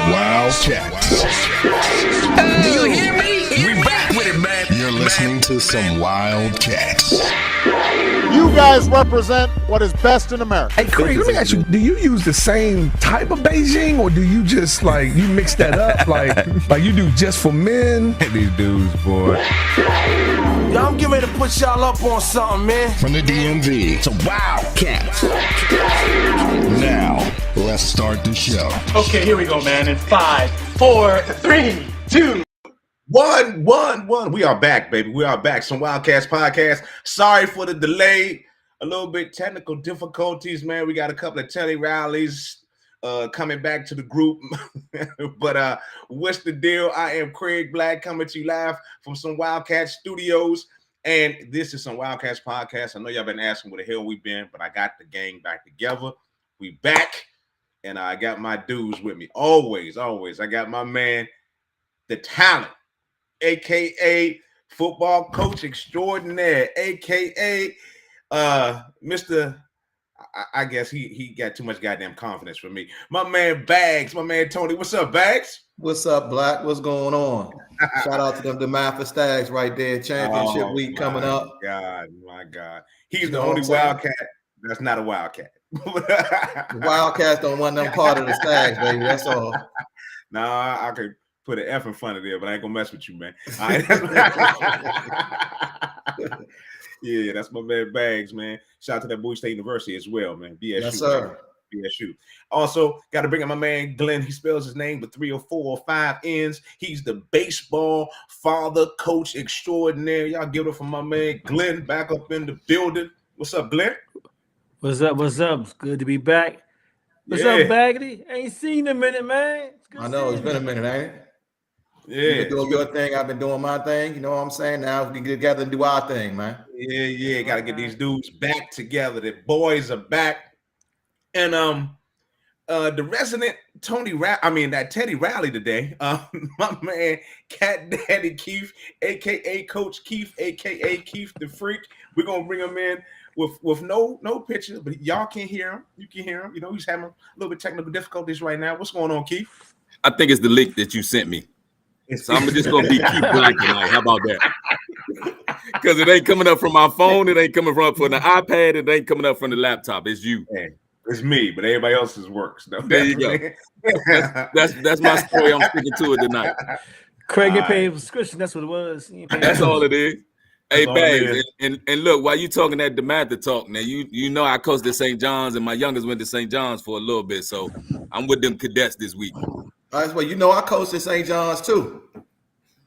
Wildcats. Do you hear me? We back with it, man. You're listening to some Wildcats. You guys represent what is best in America. Hey, Craig, let me ask you, do you use the same type of Beijing, or do you just, you mix that up? like you do just for men? These dudes, boy. Y'all, I'm getting ready to put y'all up on something, man. From the DMV to Wildcats. Now, let's start the show. Okay, here we go, man. In 5, 4, 3, 2. One. We are back, baby. We are back. Some Wildcats podcast. Sorry for the delay. A little bit technical difficulties, man. We got a couple of telly rallies coming back to the group. But what's the deal? I am Craig Black coming to you live from some Wildcats studios. And this is some Wildcats podcast. I know y'all been asking where the hell we've been, but I got the gang back together. We back. And I got my dudes with me. Always. I got my man, the talent, a.k.a. football coach extraordinaire, a.k.a. Mr. I guess he got too much goddamn confidence for me. My man Bags, my man Tony. What's up, Bags? What's up, Black? What's going on? Shout out to them DeMatha Stags right there. Championship week coming up. My God. He's the only Wildcat that's not a Wildcat. The Wildcats don't want them part of the Stags, baby. That's all. Nah, I could put an F in front of there, but I ain't gonna mess with you, man. Yeah, that's my man Bags, man. Shout out to that Bowie State University as well, man. BSU. Yes, sir. BSU. Also, got to bring up my man Glenn. He spells his name with 3 or 4 or 5 N's. He's the baseball father, coach extraordinaire. Y'all give it up for my man Glenn back up in the building. What's up, Glenn? What's up? It's good to be back. What's up, Baggity? Ain't seen in a minute, man. I know it's been a minute, ain't it? Yeah. You've been doing your thing. I've been doing my thing. You know what I'm saying? Now we can get together and do our thing, man. Yeah. Got to get these dudes back together. The boys are back. And the resident that Teddy Riley today, my man Cat Daddy Keith, a.k.a. Coach Keith, a.k.a. Keith the Freak. We're going to bring him in with no pictures, but y'all can hear him. You can hear him. You know, he's having a little bit of technical difficulties right now. What's going on, Keith? I think it's the link that you sent me. So I'm just going to be Keith Black tonight. How about that? Because it ain't coming up from my phone. It ain't coming from the iPad. It ain't coming up from the laptop. It's you. Hey, it's me, but everybody else's works. No, there you go. That's my story. I'm sticking to it tonight. Craig get paid subscription. That's what it was. That's all it is. Hey, Bags, and look, while you talking that DeMatha talk, now you know I coached at St. John's, and my youngest went to St. John's for a little bit, so I'm with them cadets this week. Well, you know I coached at St. John's too.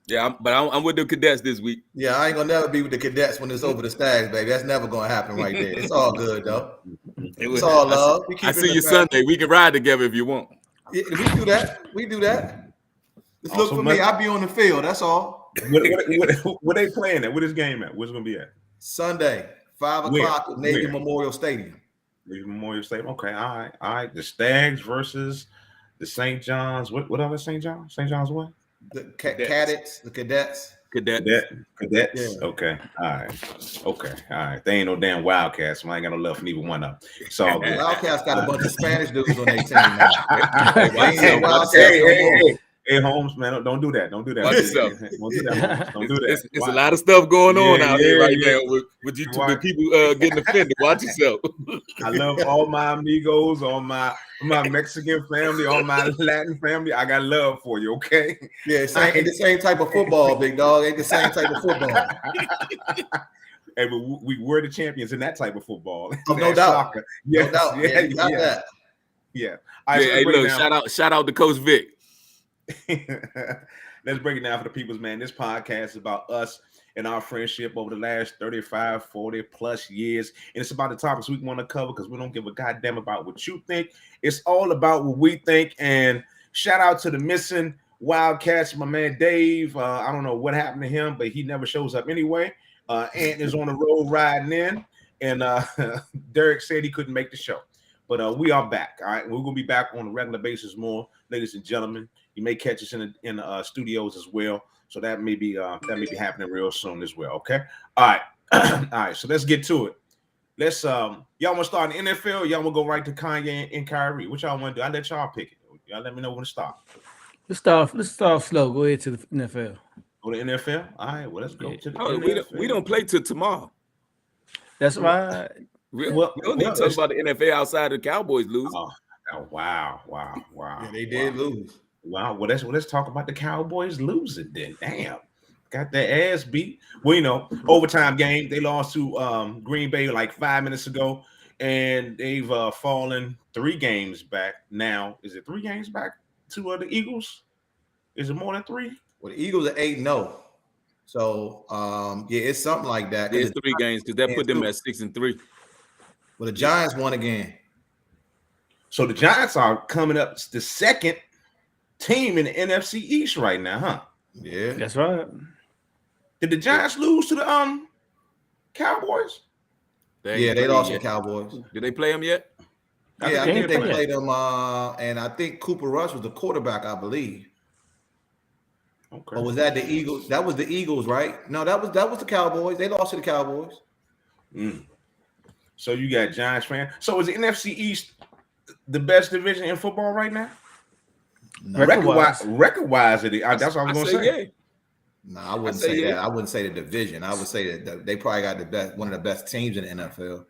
Yeah, but I'm with the cadets this week. Yeah, I ain't gonna never be with the cadets when it's over the Stags, baby. That's never gonna happen right there. It's all good though. It's all love. I see you Sunday. We can ride together if you want. Yeah, we do that. Just look for me. I'll be on the field. That's all. What they playing at? What is game at? Where's it gonna be at? Sunday, 5 o'clock at Navy Memorial Stadium. Navy Memorial Stadium. Okay, all right. The Stags versus the St. John's. What other St. John's? St. John's what? The cadets, the cadets. Cadets. Yeah. Okay. All right. They ain't no damn Wildcats. So I ain't got no love for neither one of them. So Wildcats got a bunch of Spanish dudes on their team now. Hey, Holmes, man, don't do that. Don't do that. Watch yourself. Don't do that. Don't do that. It's a lot of stuff going on out here right now with people getting offended. Watch yourself. I love all my amigos, all my Mexican family, all my Latin family. I got love for you, okay? Yeah, ain't the same type of football, big dog. Ain't the same type of football. Hey, but we were the champions in that type of football. Oh, no doubt. Soccer. Yes, no doubt. Yeah, you got that. Yeah. Hey, look, shout out to Coach Vic. Let's break it down for the peoples, man. This podcast is about us and our friendship over the last 35, 40 plus years. And it's about the topics we want to cover because we don't give a goddamn about what you think. It's all about what we think. And shout out to the missing Wildcats, my man Dave. I don't know what happened to him, but he never shows up anyway. Ant is on the road riding in. And Derek said he couldn't make the show. But we are back. All right. We're going to be back on a regular basis more, ladies and gentlemen. You may catch us in the studios as well. So that may be happening real soon as well. Okay. All right. All right. So let's get to it. Let's y'all want to start in the NFL? Or y'all want to go right to Kanye and Kyrie? What y'all want to do? I let y'all pick it. Y'all let me know when to stop. Let's start slow. Go ahead to the NFL. Go to NFL. All right. Well, let's go to the Oh, NFL. we don't play till tomorrow. That's right. We don't need to talk about the NFL outside of the Cowboys losing. Oh, wow. Yeah, they did lose. Wow. Well, let's talk about the Cowboys losing then. Damn. Got their ass beat. Well, you know, overtime game. They lost to Green Bay like 5 minutes ago, and they've fallen 3 games back now. Is it 3 games back to the Eagles? Is it more than 3? Well, the Eagles are 8-0. So, yeah, it's something like that. It's 3 games because that put them at 6-3. Well, the Giants won again. So the Giants are coming up the second team in the NFC East right now, huh? Yeah. That's right. Did the Giants lose to the Cowboys? They lost to the Cowboys. Did they play them yet? Yeah, I think they played them, and I think Cooper Rush was the quarterback, I believe. Okay. Or was that the Eagles? That was the Eagles, right? No, that was the Cowboys. They lost to the Cowboys. So you got Giants fan. So is the NFC East the best division in football right now? No. Record-wise, that's what I was going to say. Yeah. No, I wouldn't say that. I wouldn't say the division. I would say that they probably got one of the best teams in the NFL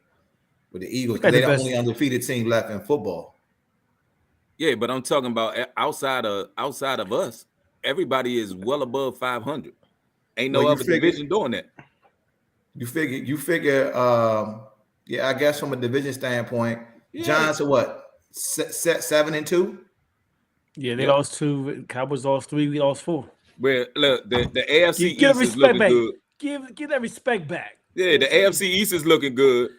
with the Eagles. They're the only undefeated team left in football. Yeah, but I'm talking about outside of us. Everybody is well above 500. Ain't no other division doing that. You figure. Yeah, I guess from a division standpoint, Giants are what 7-2. Yeah, they lost 2. Cowboys lost 3. We lost 4. Well, look, the AFC East is looking good. Give that respect back. Yeah, the AFC East is looking good.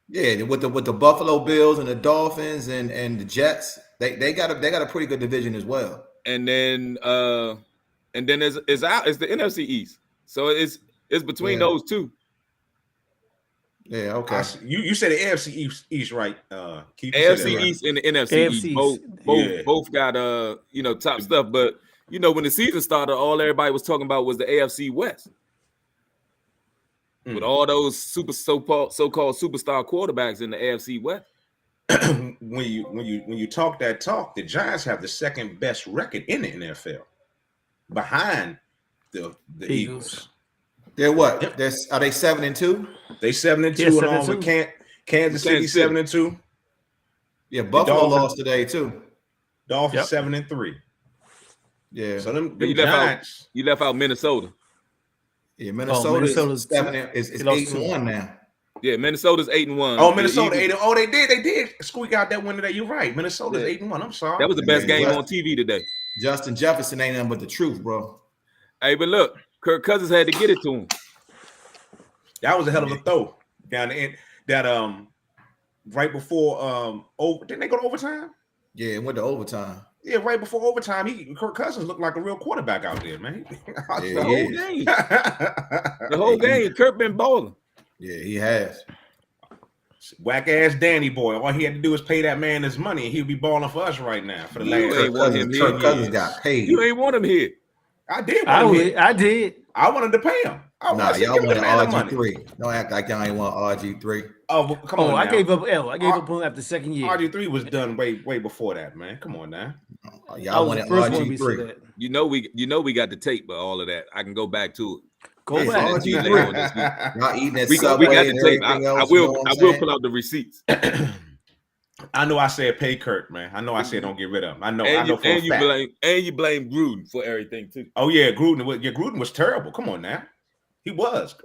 Yeah, with the Buffalo Bills and the Dolphins and the Jets, they got a pretty good division as well. And then it's the NFC East. So it's between those two. Yeah, okay. You said the AFC East, right? Keith, AFC East and the NFC East both got top stuff. But when the season started, all everybody was talking about was the AFC West. With all those so-called superstar quarterbacks in the AFC West. when you talk that talk, the Giants have the second best record in the NFL, behind the Eagles. They're what? Are they 7-2? They 7-2 along with Kansas City 7-2. Yeah, Buffalo lost today too. Dolphins 7-3. Yeah. So them Giants. You left out Minnesota. Yeah, Minnesota's 8-1 now. Yeah, Minnesota's 8-1. Oh, Minnesota 8. Oh, they did squeak out that win today. You're right. Minnesota's 8-1. I'm sorry. That was the best game on TV today. Justin Jefferson ain't nothing but the truth, bro. Hey, but look, Kirk Cousins had to get it to him. That was a hell of a throw down the end. That right before didn't they go to overtime? Yeah, it went to overtime. Yeah, right before overtime, Kirk Cousins looked like a real quarterback out there, man. The whole game. The whole game, Kirk been balling. Yeah, he has. Whack ass Danny boy. All he had to do is pay that man his money, and he'll be balling for us right now. For the last Kirk Cousins got paid. You ain't want him here. I did. I did. I wanted to pay him. Y'all wanted RG3. Don't act like y'all ain't want RG3. Oh, well, come on. I gave up L. I gave up on after the second year. RG3 was done way before that, man. Come on now. Y'all wanted RG3. You know we got the tape, but all of that. I can go back to it. Go back. Y'all eating that we got the tape. I will pull out the receipts. I know I said pay Kurt, man. I know I said don't get rid of him. I know for a fact. You blame Gruden for everything too. Oh yeah, Gruden was terrible. Come on now. He was.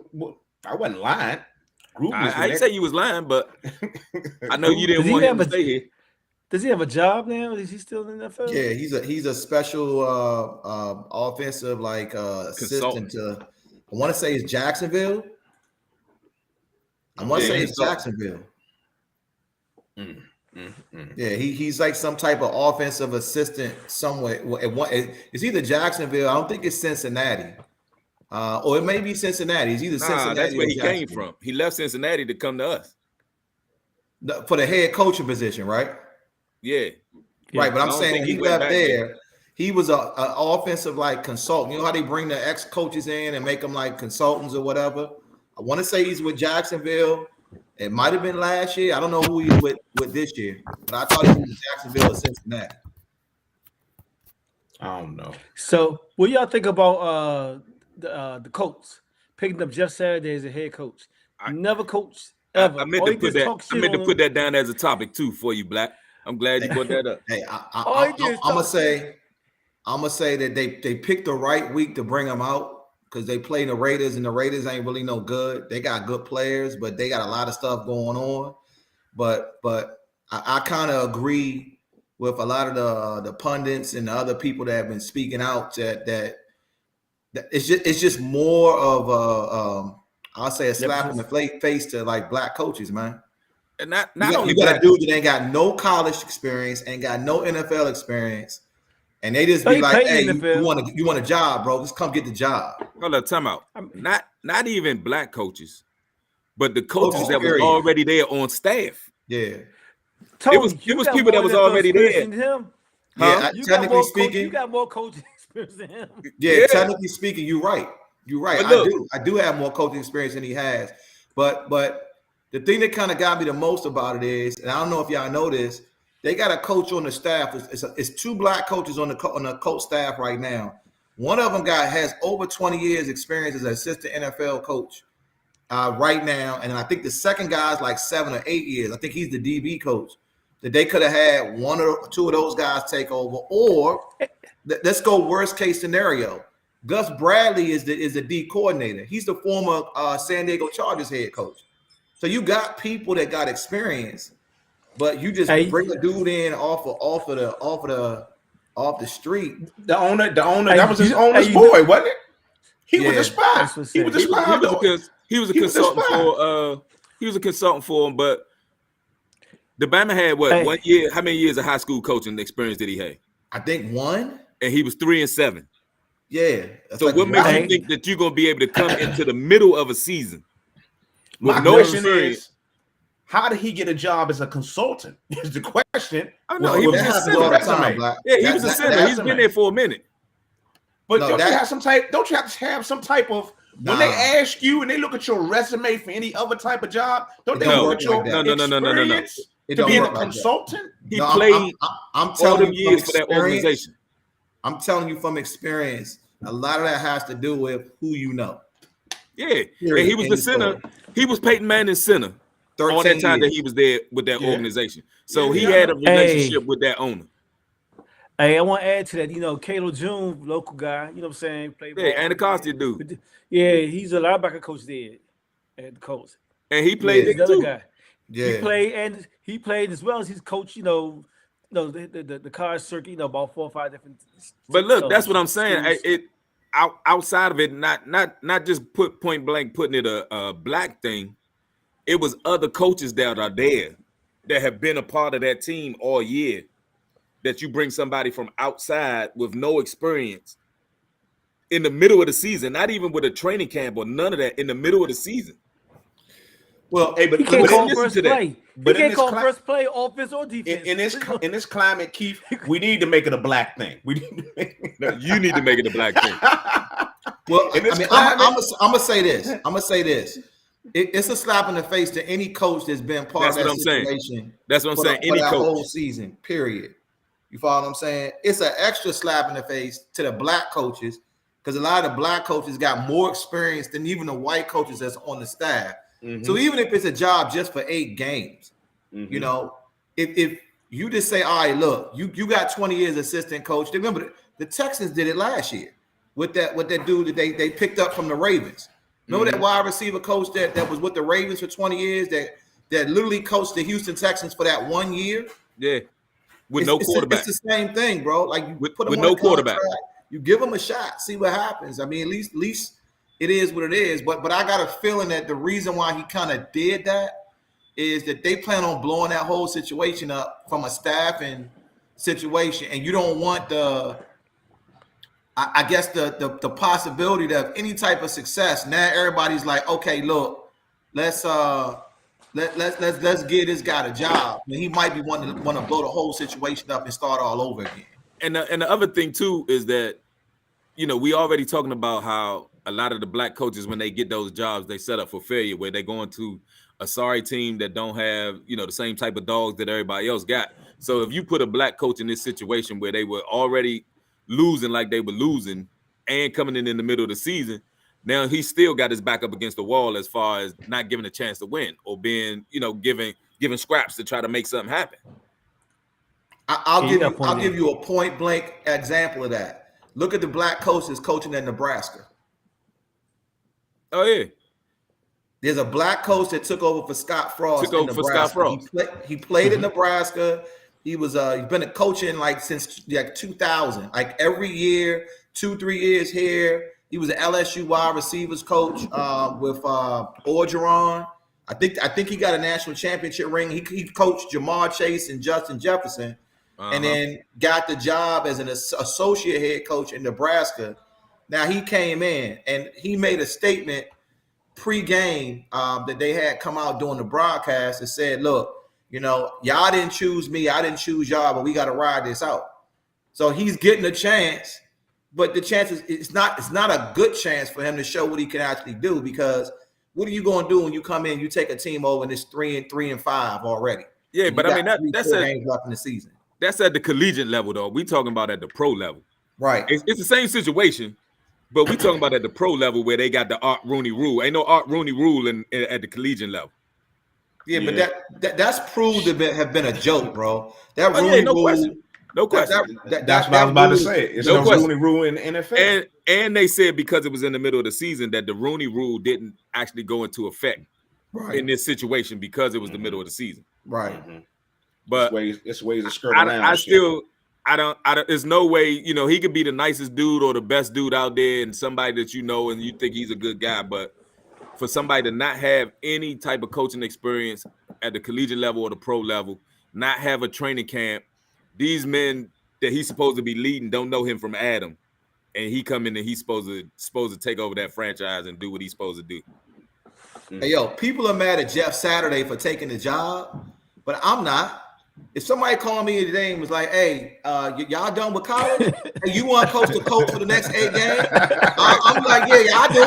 I wasn't lying. I didn't say you was lying, but I know you didn't want him to stay here. Does he have a job now? Is he still in the NFL? Yeah, he's a special offensive assistant to. I want to say it's Jacksonville. Yeah, he's like some type of offensive assistant somewhere. It's either Jacksonville. I don't think it's Cincinnati. Or it may be Cincinnati. It's either Cincinnati. That's where he came from. He left Cincinnati to come to us. For the head coaching position, right? Yeah. Right, but I'm saying he left there. He was a offensive consultant. You know how they bring the ex-coaches in and make them like consultants or whatever? I want to say he's with Jacksonville. It might have been last year. I don't know who he's with this year, but I thought he was Jacksonville or Cincinnati. I don't know. So, what y'all think about the Colts picking up Jeff Saturday as a head coach? Never coached ever. I meant All to he put did is that. talk I shit meant to on put him. that down as a topic too for you, Black. I'm glad you brought that up. Hey, All he did is I'm gonna talk say that they picked the right week to bring them out because they play the Raiders, and the Raiders ain't really no good. They got good players, but they got a lot of stuff going on. But I kind of agree with a lot of the pundits and the other people that have been speaking out that it's just more of a I'll say a slap in the face to like black coaches, man. And not You only got a black, dude that ain't got no college experience, ain't got no NFL experience, and they just So be he like, played "Hey, in the you NFL. want a job, bro? Just come get the job." hold up, time out. Not even black coaches, but the coaches Coaches, that was period. already there on staff. Yeah, Tony, It was got people more that was NFL already experience there. than him. yeah. You got Technically more speaking, you got more coaching experience than him. yeah, technically speaking, you're right. You're right. But look, I do have more coaching experience than he has. But the thing that kind of got me the most about it is, and I don't know if y'all know this, they got a coach on the staff. It's two black coaches on the coach staff right now. One of them has over 20 years experience as an assistant NFL coach right now, and I think the second guy is like 7 or 8 years. I think he's the DB coach. That they could have had one or two of those guys take over, or let's go worst case scenario. Gus Bradley is the D coordinator. He's the former San Diego Chargers head coach. So you got people that got experience, but you just bring a dude in off the street. The owner, that was his owner's boy, wasn't it? He was a spy. He was a spy. He was a consultant for he was a consultant for him, but the Bama had what 1 year? How many years of high school coaching experience did he have? I think 1. And he was 3-7. Yeah. So like, what makes you think that you're gonna be able to come into the middle of a season with My question is, how did he get a job as a consultant? Is the question. Oh no, he was a center. Yeah, he was a center. He's been there for a minute. But don't you have to have some type of when they ask you and they look at your resume for any other type of job, don't they look at your experience to be a consultant? He played I'm telling you years for that organization. I'm telling you from experience, a lot of that has to do with who you know. Yeah, and he was the center. He was Peyton Manning's center all that time that he was there with that organization. So he had a relationship with that owner. Hey, I want to add to that. You know, Kalo June, local guy. You know what I'm saying? Played ball. Anacostia dude. Yeah, he's a linebacker coach there at the Colts. And he played it too. Guy. Yeah, he played as well as his coach. You know the college circuit. You know, about 4 or 5 different. But look, that's what I'm saying. Outside of it, not just point blank putting it a black thing. It was other coaches that are there that have been a part of that team all year. That you bring somebody from outside with no experience in the middle of the season, not even with a training camp or none of that, in the middle of the season. Well, hey, but he can't call first play. But he can't call first play, offense or defense. In this climate, Keith, we need to make it a black thing. We need to you need to make it a black thing. Well, I'm gonna say this. It's a slap in the face to any coach that's been part of that situation. That's what I'm saying. Any coach, whole season, period. You follow what I'm saying? It's an extra slap in the face to the black coaches because a lot of the black coaches got more experience than even the white coaches that's on the staff. Mm-hmm. So even if it's a job just for 8 games, you know, if you just say, all right, look, you got 20 years assistant coach. Remember, the Texans did it last year with that dude that they picked up from the Ravens. Remember that wide receiver coach that was with the Ravens for 20 years that literally coached the Houston Texans for that 1 year? Yeah. With no quarterback. It's the same thing, bro. Like you put them with on no quarterback. You give them a shot, see what happens. I mean, at least it is what it is. But I got a feeling that the reason why he kind of did that is that they plan on blowing that whole situation up from a staffing situation, and you don't want the possibility that any type of success. Now everybody's like, okay, look, let's give this guy a job. And he might be want to blow the whole situation up and start all over again. And the other thing too is that, you know, we already talking about how a lot of the black coaches, when they get those jobs, they set up for failure, where they're going to a sorry team that don't have, you know, the same type of dogs that everybody else got. So if you put a black coach in this situation where they were already, losing like they were losing and coming in the middle of the season. Now he still got his back up against the wall as far as not giving a chance to win or being, giving scraps to try to make something happen. I'll give you a point blank example of that. Look at the black coaches coaching in Nebraska. Oh yeah. There's a black coach that took over for Scott Frost in Nebraska. He played in Nebraska. He was he's been a coaching since 2000. Like every year, 2-3 years here. He was an LSU wide receivers coach with Orgeron. I think he got a national championship ring. He coached Jamar Chase and Justin Jefferson, and then got the job as an associate head coach in Nebraska. Now he came in and he made a statement pre-game that they had come out during the broadcast and said, "Look, y'all didn't choose me, I didn't choose y'all, but we got to ride this out." So he's getting a chance. But the chances it's not a good chance for him to show what he can actually do, because what are you going to do when you come in? You take a team over and it's 3-5 already. Yeah, and but I mean that's games left in the season. That's at the collegiate level, though. We talking about at the pro level, right? It's the same situation, but we talking about at the pro level where they got the Art Rooney rule. Ain't no Art Rooney rule at the collegiate level. Yeah, but that's proved to have been a joke, bro. That Rooney rule. Question. No question. That's what I was about to say. It's no Rooney rule in the NFL. And they said because it was in the middle of the season that the Rooney rule didn't actually go into effect in this situation because it was the middle of the season. Right. Mm-hmm. But it's ways to skirt around. I don't. There's no way, he could be the nicest dude or the best dude out there and somebody that and you think he's a good guy. But for somebody to not have any type of coaching experience at the collegiate level or the pro level, not have a training camp, these men that he's supposed to be leading don't know him from Adam, and he come in and he's supposed to take over that franchise and do what he's supposed to do. Hey, yo, people are mad at Jeff Saturday for taking the job, but I'm not. If somebody called me today and was like, "Hey, y'all done with college? And you want coach to coach for the next 8 games?" I'm like, "Yeah, I do.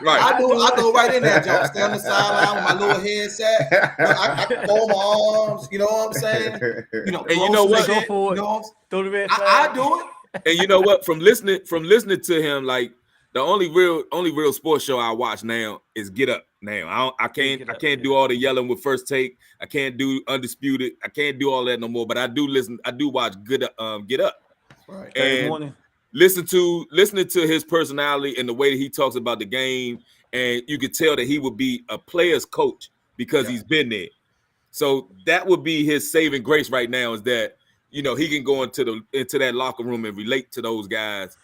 Right. I do. I go right in there, Joe. Stay on the sideline with my little headset. I can fold my arms. You know what I'm saying? And you know what? Go for it. Throw the red flag. I do it. And you know what? From listening to him, like the only real sports show I watch now is Get Up. Now I can't do all the yelling with First Take. I can't do Undisputed. I can't do all that no more. But I do listen. I do watch Get Up. Right. And listening to his personality and the way that he talks about the game, and you could tell that he would be a player's coach because he's been there. So that would be his saving grace right now, is that he can go into that locker room and relate to those guys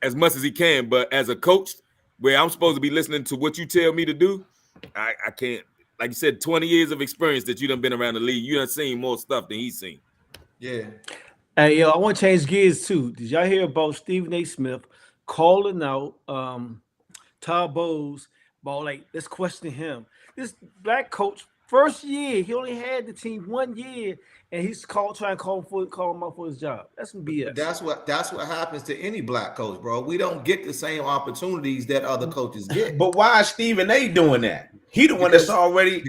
as much as he can. But as a coach, where I'm supposed to be listening to what you tell me to do, I can't. Like you said, 20 years of experience that you done been around the league. You done seen more stuff than he's seen. Yeah. Hey, yo, I want to change gears too. Did y'all hear about Stephen A. Smith calling out Todd Bowles about let's question him? This black coach, first year, he only had the team 1 year, and he's trying to call him out for his job. That's some BS. That's what happens to any black coach, bro. We don't get the same opportunities that other coaches get. But why is Stephen A. doing that? He the one that's always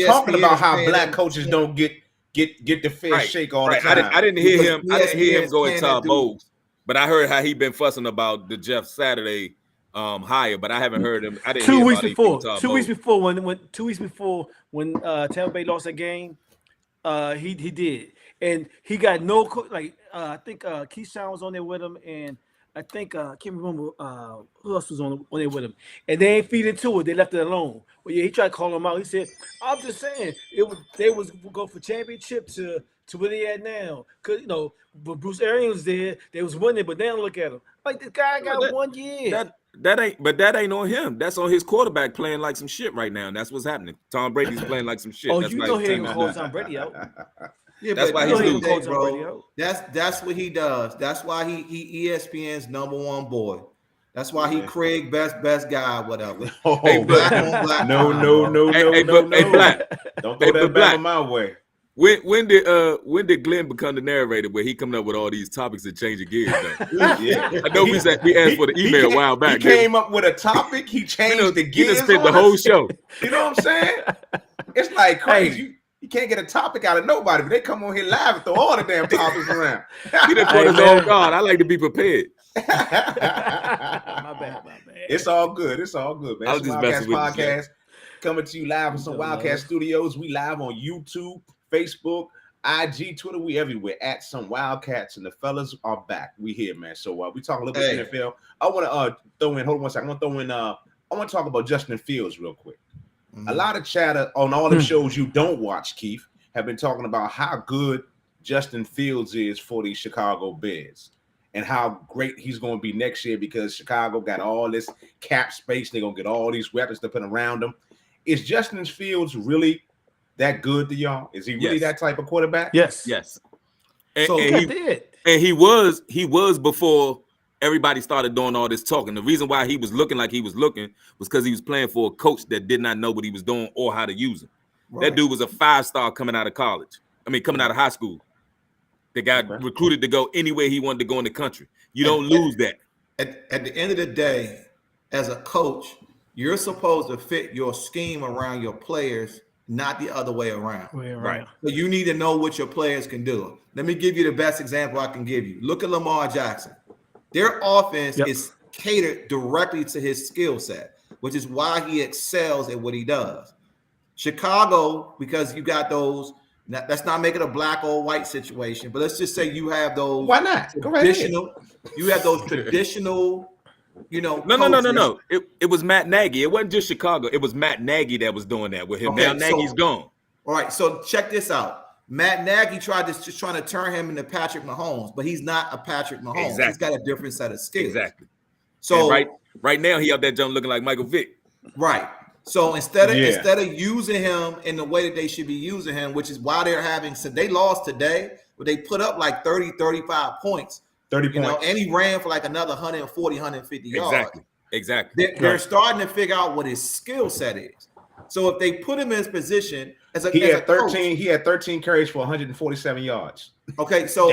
talking about how black coaches don't get the fair shake all the time. I didn't hear him. I didn't hear him go at Todd Bowles, but I heard how he been fussing about the Jeff Saturday hire. But I haven't heard him. I didn't. 2 weeks before. 2 weeks before when Tampa Bay lost that game, he did, and he got no I think Keyshawn was on there with him, and I think I can't remember who else was on there with him, and they ain't feed into it. They left it alone. Well, yeah, he tried to call him out. He said, "I'm just saying they was go for championship to where they at now, because when Bruce Arians was there, they was winning, but now look at him. Like, this guy got 1 year. That ain't on him. That's on his quarterback playing like some shit right now. And that's what's happening. Tom Brady's playing like some shit. Oh, that's he ain't gonna call Tom Brady out. Yeah, that's why he's losing, bro. That's what he does. That's why he ESPN's #1 boy. That's why he Craig best guy, whatever. Oh, hey, black no. Hey, Black. Don't throw that back my way. When did Glenn become the narrator where he coming up with all these topics that change the gears? Yeah. I know we asked for the email a while back. He came up with a topic. He changed the gears. He spent the whole show. You know what I'm saying? It's like crazy. You You can't get a topic out of nobody, but they come on here live and throw all the damn topics around. He done caught his own guard. I like to be prepared. My bad. It's all good. It's all good, man. I It's was a just messing Wildcats with you, podcast coming to you live from some Wildcat Studios. We live on YouTube, Facebook, IG, Twitter. We everywhere at some Wildcats, and the fellas are back. We here, man. So we talk a little bit NFL. I want to throw in. Hold on one second. I want to throw in. I want to talk about Justin Fields real quick. A lot of chatter on all the shows you don't watch, Keith, have been talking about how good Justin Fields is for the Chicago Bears and how great he's going to be next year because Chicago got all this cap space. They're going to get all these weapons to put around them. Is Justin Fields really that good to y'all? Is he really that type of quarterback? Yes. And he was before everybody started doing all this talking. The reason why he was looking like he was looking was because he was playing for a coach that did not know what he was doing or how to use him. Right. That dude was a 5-star coming out of college. Coming out of high school. That got recruited to go anywhere he wanted to go in the country. You don't lose that. At the end of the day, as a coach, you're supposed to fit your scheme around your players, not the other way around. Right. So you need to know what your players can do. Let me give you the best example I can give you. Look at Lamar Jackson. Their offense is catered directly to his skill set, which is why he excels at what he does. Chicago, because you got those, let's not make it a black or white situation, but let's just say you have those. Why not? Traditional, you have those traditional, No. It was Matt Nagy. It wasn't just Chicago. It was Matt Nagy that was doing that with him. Okay, now Nagy's gone. All right, so check this out. Matt Nagy trying to turn him into Patrick Mahomes, but he's not a Patrick Mahomes. Exactly. He's got a different set of skills. Exactly. So right now he out there jump looking like Michael Vick. Right. So instead of using him in the way that they should be using him, which is why they're having, so they lost today, but they put up like 30, 35 points. 30 points. And he ran for like another 140, 150 yards. Exactly. They're starting to figure out what his skill set is. So if they put him in his position as a he had 13. Coach, he had 13 carries for 147 yards. Okay, so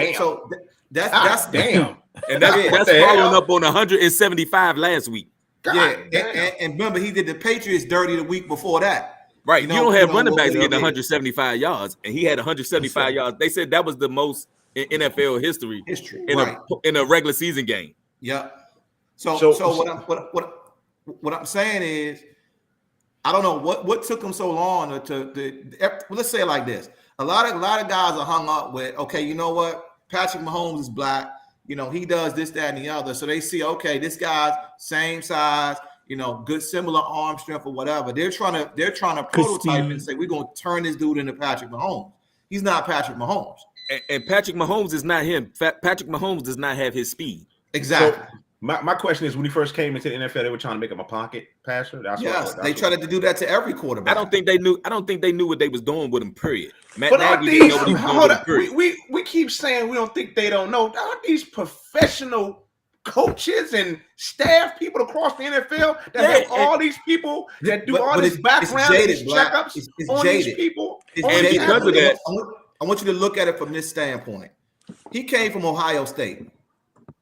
that's damn, and that's following up on 175 last week. And remember, he did the Patriots dirty the week before that. Right, you don't have running backs getting 175 yards, and he had 175 yards. They said that was the most in NFL history in a regular season game. Yeah. So what I'm saying is, I don't know what took him so long to let's say it like this. A lot of guys are hung up with, okay, you know what? Patrick Mahomes is black. He does this, that, and the other. So they see, okay, this guy's same size, good similar arm strength or whatever. They're trying to prototype and say, we're gonna turn this dude into Patrick Mahomes. He's not Patrick Mahomes. And Patrick Mahomes is not him. Patrick Mahomes does not have his speed. Exactly. So, my question is, when he first came into the NFL, they were trying to make him a pocket passer. They tried to do that to every quarterback. I don't think they knew what they was doing with him. Period. Matt Nagy didn't know what he was doing with him. Period. We keep saying we don't think they don't know. Aren't these professional coaches and staff people across the NFL that have all these people that do all this background and these checkups on these people? And because of that, I want you to look at it from this standpoint. He came from Ohio State.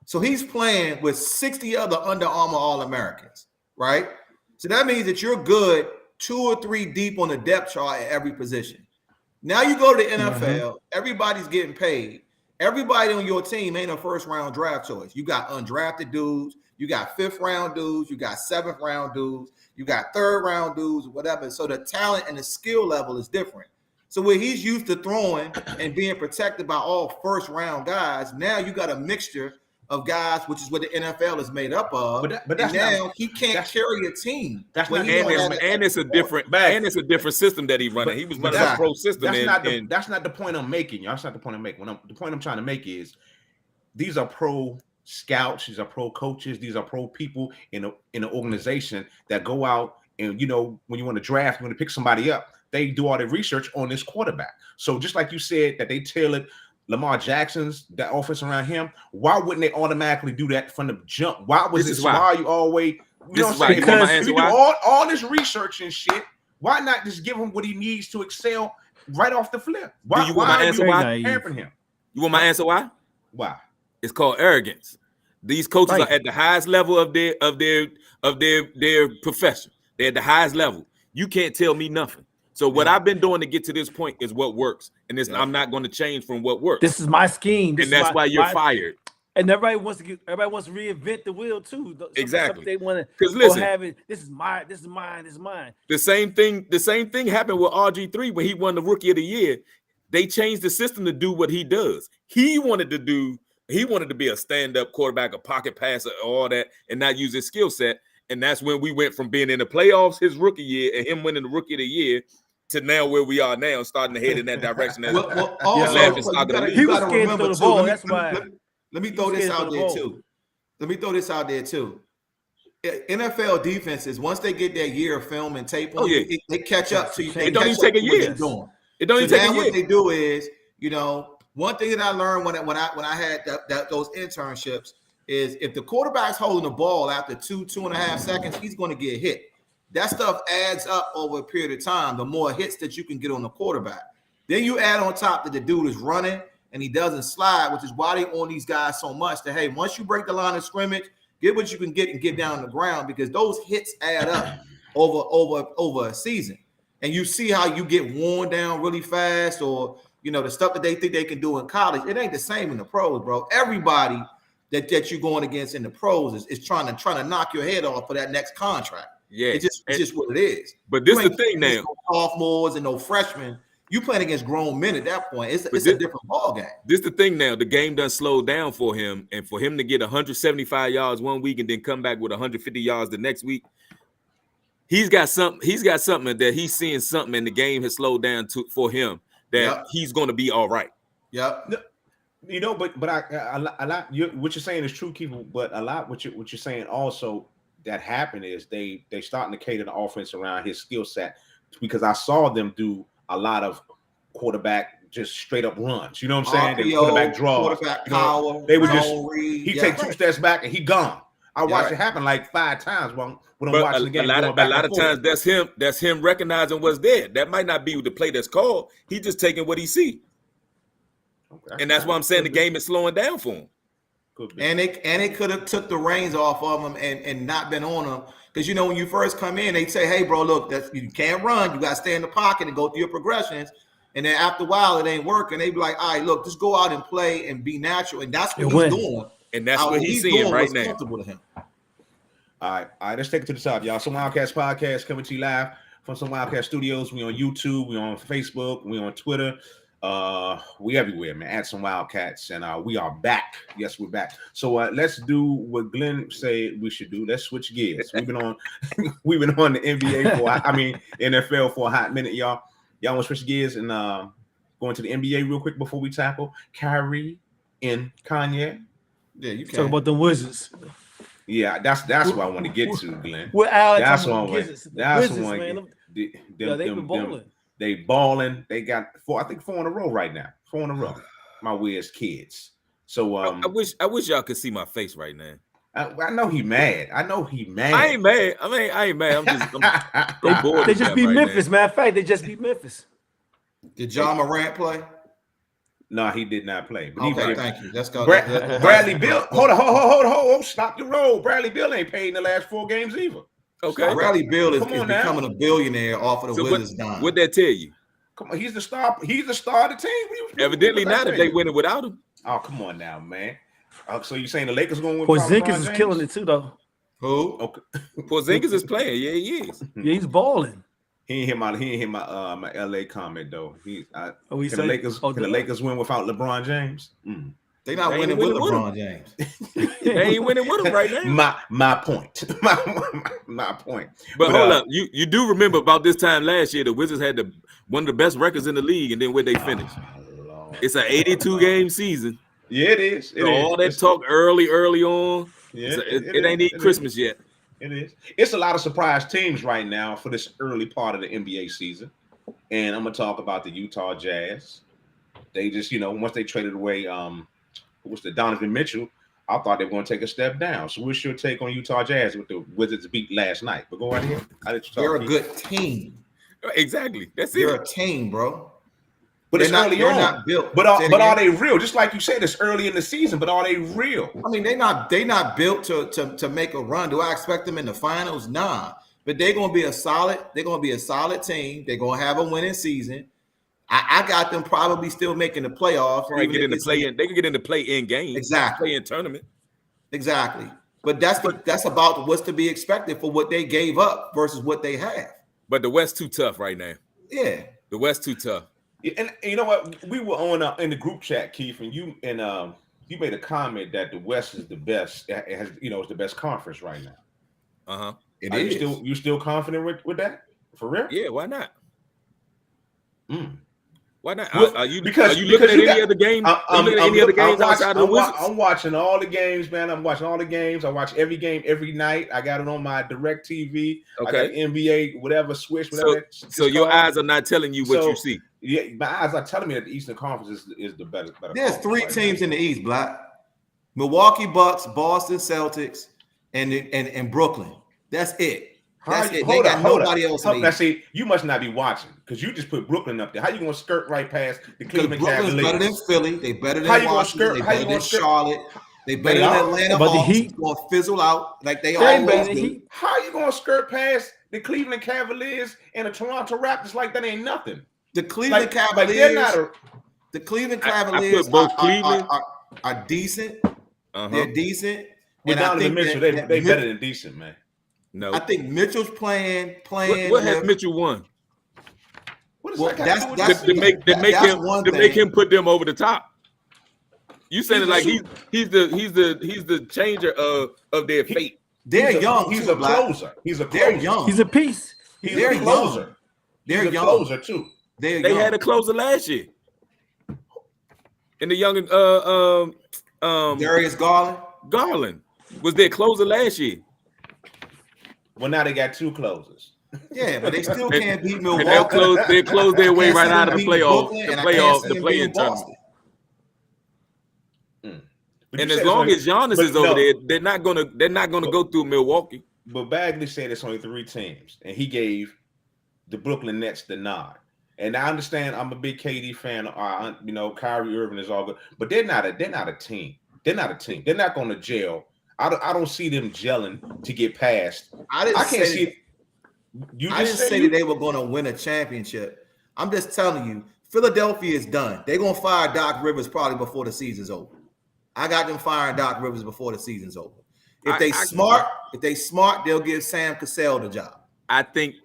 So he's playing with 60 other Under Armour All-Americans, right? So that means that you're good 2 or 3 deep on the depth chart at every position. Now you go to the NFL, everybody's getting paid. Everybody on your team ain't a first-round draft choice. You got undrafted dudes, you got 5th-round dudes, you got 7th-round dudes, you got 3rd-round dudes, whatever. So the talent and the skill level is different. So where he's used to throwing and being protected by all first-round guys, now you got a mixture of guys, which is what the NFL is made up of. But that's now he can't carry a team. That's not, and it's a different system that he's running. He was running a pro system. That's not the point I'm making. That's not the point I'm making. The point I'm trying to make is these are pro scouts, these are pro coaches, these are pro people in an organization that go out and when you want to draft, you want to pick somebody up, they do all their research on this quarterback. So just like you said that they tailored Lamar Jackson's that offense around him, why wouldn't they automatically do that from the jump? Why was this? Why are you always? If you do all this research and shit, why not just give him what he needs to excel right off the flip? Why? You want my answer? Why? Him? You want my answer? Why? Why? It's called arrogance. These coaches are at the highest level of their profession. They're at the highest level. You can't tell me nothing. So what I've been doing to get to this point is what works, and I'm not going to change from what works. This is my scheme, and that's why you're fired. And everybody wants to reinvent the wheel too. Exactly. They want to because listen, have it. This is mine. The same thing happened with RG3 when he won the Rookie of the Year. They changed the system to do what he does. He wanted to be a stand-up quarterback, a pocket passer, all that, and not use his skill set. And that's when we went from being in the playoffs his rookie year and him winning the Rookie of the Year to now where we are now, starting to head in that direction. He was scared to throw the ball. That's why. Let me throw this out there too. NFL defenses, once they get their year of film and tape, they catch up to you. It don't even take a year. It don't even take a year. What they do is, one thing that I learned when I had those internships is if the quarterback's holding the ball after 2.5 seconds, he's going to get hit. That stuff adds up over a period of time. The more hits that you can get on the quarterback, then you add on top that the dude is running and he doesn't slide, which is why they on these guys so much. That hey, once you break the line of scrimmage, get what you can get and get down on the ground because those hits add up over a season. And you see how you get worn down really fast, or the stuff that they think they can do in college. It ain't the same in the pros, bro. Everybody that you're going against in the pros is trying to knock your head off for that next contract. Yeah, it's just what it is. But this is the thing now. No sophomores and no freshmen. You playing against grown men at that point. It's a different ball game. This is the thing now. The game done slowed down for him, and for him to get 175 yards one week and then come back with 150 yards the next week, he's got something that he's seeing something, and the game has slowed down for him that he's going to be all right. Yep. But a lot. What you're saying is true, Keith. But a lot what you're saying also that happened is they starting to cater the offense around his skill set, because I saw them do a lot of quarterback just straight up runs. You know what I'm saying? RPO, they quarterback draws. Quarterback power. They would just he take 2 steps back and he gone. I watched it happen like 5 times when I'm watching the game. A lot of times that's him recognizing what's there. That might not be the play that's called. He's just taking what he see. Okay. And that's why I'm saying the game is slowing down for him. And they could have took the reins off of him and not been on him. Because when you first come in, they say, hey, bro, look, you can't run. You got to stay in the pocket and go through your progressions. And then after a while, it ain't working. They be like, all right, look, just go out and play and be natural. And that's what he's doing. And that's what he's seeing right now. Comfortable to him. All right, let's take it to the top, y'all. Some Wildcats podcast coming to you live from some Wildcat Studios. We on YouTube, we on Facebook, we on Twitter. We everywhere, man. At some Wildcats, and we are back. Yes, we're back. So let's do what Glenn said we should do. Let's switch gears. We've been on the NBA NFL for a hot minute, y'all. Y'all want to switch gears and go into the NBA real quick before we tackle Kyrie and Kanye? Yeah, you can talk about the Wizards. Yeah, that's what I want to get to, Glenn. That's what I want. That's what I want. They've been balling. They balling. They got 4 in a row right now. 4 in a row. My Wiz kids. So I wish y'all could see my face right now. I know he mad. I ain't mad. I ain't mad. I'm bored. They just beat Memphis. Matter of fact, they just beat Memphis. Did John Morant play? No, he did not play. But okay, thank you. Let's go. Bradley Beal. Hold. Stop the roll. Bradley Beal ain't paid in the last 4 games either. Okay. Bradley Beal is becoming a billionaire off of the Wizards' dime. What'd that tell you? Come on, he's the star. He's the star of the team. Evidently not if they win it without him. Oh, come on now, man. So you saying the Lakers going to win? Porzingis is killing it too, though. Who? Okay. Porzingis is playing. Yeah, he is. Yeah, he's balling. He ain't hear my LA comment though. Can the Lakers win without LeBron James? They not winning with LeBron James. They ain't winning with him right now. My point. my point. But hold up, you do remember about this time last year, the Wizards had one of the best records in the league, and then where they finished. It's an 82 game season. Yeah, it is. All that talk early on. Yeah, it ain't even Christmas yet. It is. It's a lot of surprise teams right now for this early part of the NBA season. And I'm gonna talk about the Utah Jazz. They just, once they traded away Donovan Mitchell, I thought they were going to take a step down. So what's your take on Utah Jazz with the Wizards beat last night? But go right ahead. They're a good team. Exactly. They're a team, bro. But it's early on. Not built. But are they real? Just like you said, it's early in the season. But are they real? I mean, they not built to make a run. Do I expect them in the finals? Nah. but they're gonna be a solid team. They're gonna have a winning season. I got them probably still making the playoffs. Right, get in the play-in. They can get in the play-in game. Exactly. Play-in tournament. Exactly. But that's about what's to be expected for what they gave up versus what they have. But the West too tough right now. Yeah. The West too tough. And you know what? We were on in the group chat, Keith, and you made a comment that the West is the best. It has, it's the best conference right now. It is. You still confident with that? For real? Yeah. Why not? Why not? Well, are you because looking at any other game? Outside of the Wizards? I'm watching all the games, man. I'm watching all the games. I watch every game every night. I got it on my direct TV. Okay. I got NBA, whatever, Switch, whatever. So your eyes are not telling you what you see. Yeah, my eyes are telling me that the Eastern Conference is the better. There's three teams in the East, Black. Milwaukee Bucks, Boston Celtics, and Brooklyn. That's it. That's it. They got nobody else. Now, see, you must not be watching because you just put Brooklyn up there. How you gonna skirt right past the Cleveland Cavaliers? Brooklyn's better than Philly. They better than Washington. They better than Charlotte. They better than Atlanta. But the Hawks. Heat Gonna fizzle out like they always do. How you gonna skirt past the Cleveland Cavaliers and the Toronto Raptors like that ain't nothing? The Cleveland Cavaliers. They're not the Cleveland Cavaliers are decent. They're decent. With Donovan Mitchell, they better than decent, man. No, I think Mitchell's playing. What has Mitchell won? What is that? To make him put them over the top. You saying it like he's the changer of their fate. They're young. He's a closer. They're young. He's a piece. They're a closer. They're young. Closer too. They had a closer last year. And the young Darius Garland was their closer last year. Well, now they got two closers. Yeah, but they still can't beat Milwaukee. They closed their way right out of the playoff, the play-in tournament. And as long as Giannis is over there, they're not gonna go through Milwaukee. But Bagley said it's only 3 teams, and he gave the Brooklyn Nets the nod. And I understand I'm a big KD fan. Kyrie Irving is all good, but they're not a team. They're not a team. They're not going to gel. I don't see them gelling to get past. I didn't say that they were going to win a championship. I'm just telling you, Philadelphia is done. They're going to fire Doc Rivers probably before the season's over. I got them firing Doc Rivers before the season's over. If they smart, they'll give Sam Cassell the job. I think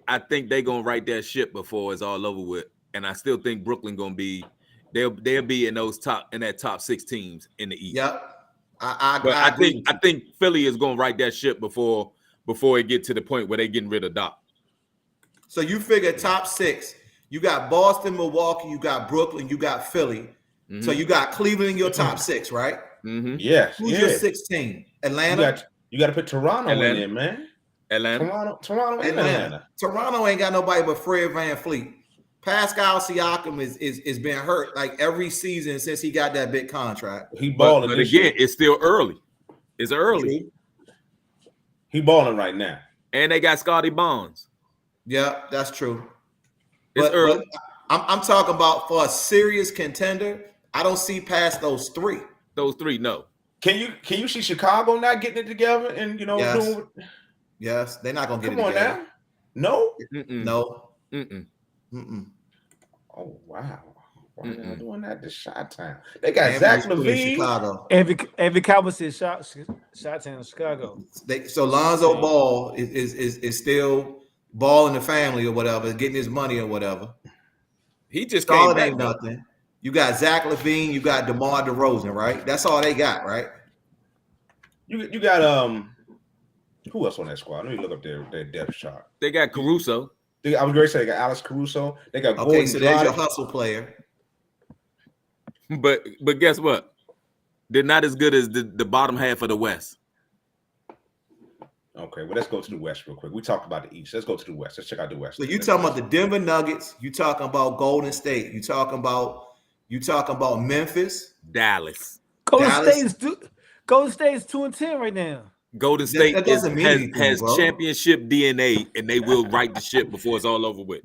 they're gonna right that ship before it's all over with, and I still think Brooklyn gonna be they'll be in that top 6 teams in the East. Yep. I think Philly is gonna right that ship before it get to the point where they're getting rid of Doc. So you figure top 6, you got Boston, Milwaukee, you got Brooklyn, you got Philly. Mm-hmm. So you got Cleveland in your top 6, right? Mm-hmm. Yes. Who's your 6th team? Atlanta. You got to put Toronto in there, man. Toronto, Atlanta. Toronto ain't got nobody but Fred VanVleet. Pascal Siakam is been hurt like every season since he got that big contract. He balling, but again, it's still early. It's early. He balling right now, and they got Scotty Barnes. Yeah, that's true. It's early. But I'm talking about for a serious contender. I don't see past those 3. Those 3, no. Can you see Chicago not getting it together and yes. doing? Yes, they're not gonna get it Come together. on now. No. Mm-mm. No. Mm-mm. Mm-mm. Oh wow. Why are they doing that to Chi-Town? They got Zach LaVine. Chicago. Every Cowboy says Chi-Town, Chicago. So Lonzo Ball is still balling the family or whatever, getting his money or whatever. He just Charlotte came ain't nothing. You got Zach LaVine, you got DeMar DeRozan, right? That's all they got, right? You got who else on that squad? Let me look up their depth chart. They got Caruso. I was going to say they got Alex Caruso. They got Gordon so there's your hustle player. But guess what? They're not as good as the bottom half of the West. Okay, well, let's go to the West real quick. We talked about the East. Let's go to the West. Let's check out the West. So you talking about the Denver Nuggets? You talking about Golden State? You talking about Memphis? Dallas. Golden State is 2-10 right now. Golden State has bro. championship DNA, and they will right the ship before it's all over with.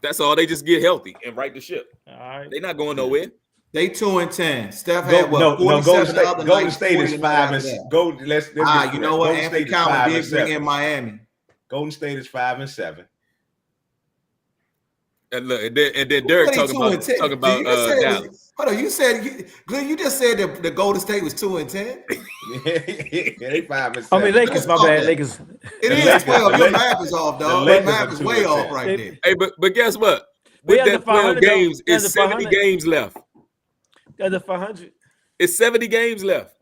That's all. They just get healthy and right the ship. All right. They're not going nowhere. They 2-10. Steph had what? Golden State is 5 and 7. you know what? Anthony Cowan did bring in Miami. Golden State is 5-7. And look, and then Derek talking about Dallas. Hold on, Glenn, you just said that the Golden State was 2-10. They 5-7. I mean, Lakers, my bad, Lakers. It is 12. Your math is off, dog. Your math is way off right there. Hey, but guess what? With that 12 games, it's 70 games left. That's a 500. It's 70 games left.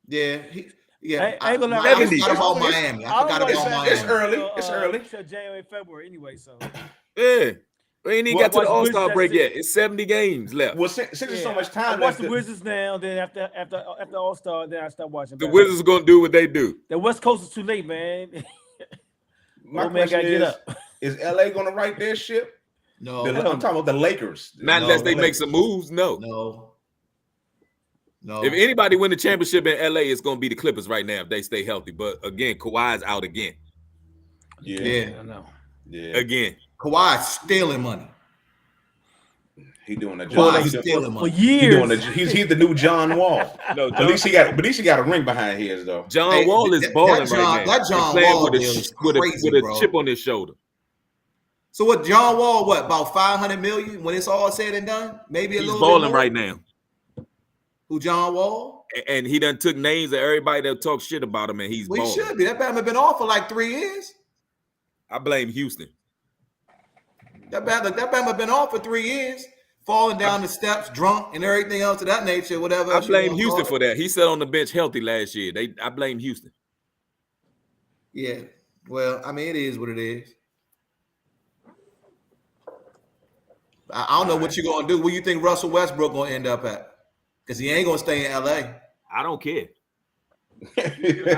Yeah, I ain't gonna lie. I forgot about Miami. I forgot about Miami. It's early. It's early. January, February, anyway. So yeah, we ain't even got to the All-Star break yet. It's 70 games left. Well, since there's so much time I watch the Wizards now. Then after All-Star, then I start watching. The Wizards are gonna do what they do. The West Coast is too late, man. My question is LA gonna right their ship? No, I'm talking about the Lakers. Not unless they make some moves. No. If anybody win the championship in LA, it's gonna be the Clippers right now if they stay healthy. But again, Kawhi's out again. Yeah. I know. Yeah. Again, Kawhi's stealing money. He doing a job. He's stealing money for years. He's the new John Wall. No, at least he got a ring behind his though. John Wall is balling right now. That John Wall with a chip on his shoulder. So what? John Wall, about 500 million when it's all said and done? Maybe a little. He's balling right now. Who, John Wall? And he done took names of everybody that talk shit about him, and he's balling. He should be. That Batman been off for like 3 years. I blame Houston. That Batman been off for 3 years, falling down the steps, drunk, and everything else of that nature. Whatever. I blame Houston for that. He sat on the bench healthy last year. I blame Houston. Yeah. Well, I mean, it is what it is. I don't know what you're gonna do. Where you think Russell Westbrook gonna end up at? Because he ain't gonna stay in LA. I don't care. Hey,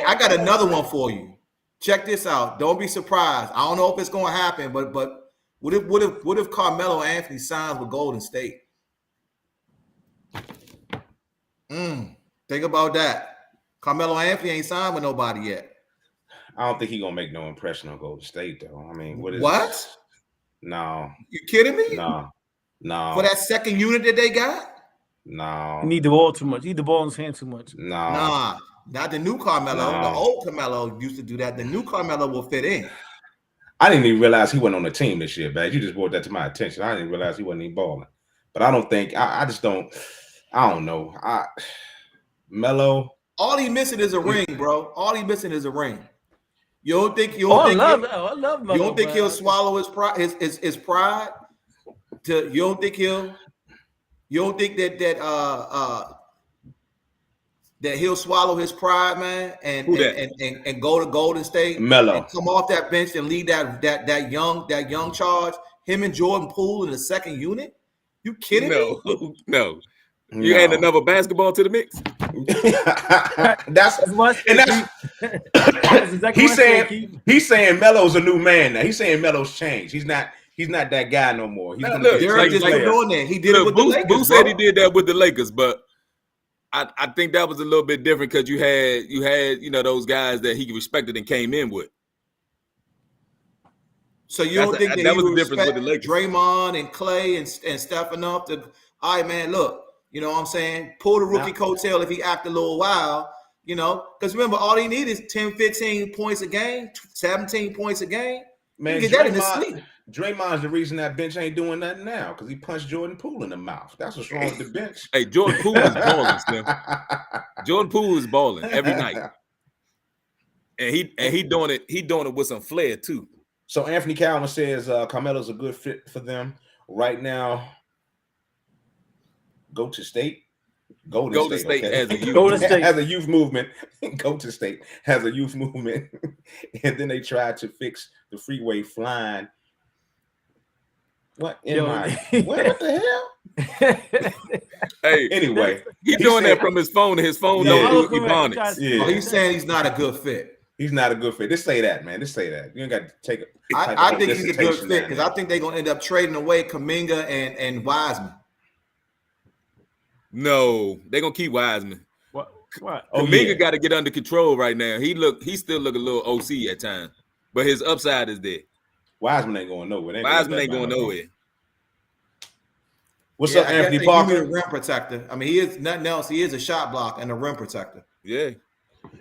I got another one for you. Check this out. Don't be surprised. I don't know if it's gonna happen, but what if Carmelo Anthony signs with Golden State? Think about that. Carmelo Anthony ain't signed with nobody yet. I don't think he's gonna make no impression on Golden State though. I mean, what? This? No. You kidding me? No. For that second unit that they got? No. He need the ball too much. He need the ball in his hand too much. Nah. Not the new Carmelo. The old Carmelo used to do that. The new Carmelo will fit in. I didn't even realize he wasn't on the team this year, man. You just brought that to my attention. I didn't realize he wasn't even balling. But I don't think I don't know. Melo. All he missing is a ring, bro. All he missing is a ring. You don't think I love Melo, you don't think he'll swallow his pride? His pride? You don't think that he'll swallow his pride, man, and go to Golden State, Melo, and come off that bench and lead that young charge? Him and Jordan Poole in the second unit? You kidding me? No. You add another basketball to the mix. He's saying Melo's a new man now. He's saying Melo's changed. He's not that guy no more. He's doing that. He did it with the Lakers. Boo said he did that with the Lakers, but I think that was a little bit different because you had those guys that he respected and came in with. So you don't think that was the difference with the Lakers? Draymond and Clay and Steph enough to, all right, man, look. You know what I'm saying? Pull the rookie coattail if he act a little wild, because remember, all he needs is 10, 15 points a game, 17 points a game. Man, get that in his sleep. Draymond's the reason that bench ain't doing nothing now because he punched Jordan Poole in the mouth. That's what's wrong with the bench. Hey, Jordan Poole is balling, Slim. Jordan Poole is balling every night. And he doing it. He doing it with some flair, too. So Anthony Calvin says Carmelo's a good fit for them right now. Go to state. Golden State okay? has a youth movement. Go to state has a youth movement, and then they tried to fix the freeway flying. What the hell? Hey, anyway, he's doing that from his phone. His phone don't do Ebonics. Yeah. He's saying he's not a good fit. He's not a good fit. Just say that, man. Just say that. You ain't got to take it. I think he's a good fit because I think they're gonna end up trading away Kuminga and Wiseman. No, they're gonna keep Wiseman. What? Kuminga got to get under control right now. He still look a little OC at times, but his upside is there. Wiseman ain't going nowhere. Wiseman ain't going nowhere. What's up, Anthony Parker? He's a rim protector. I mean, he is nothing else. He is a shot block and a rim protector. Yeah.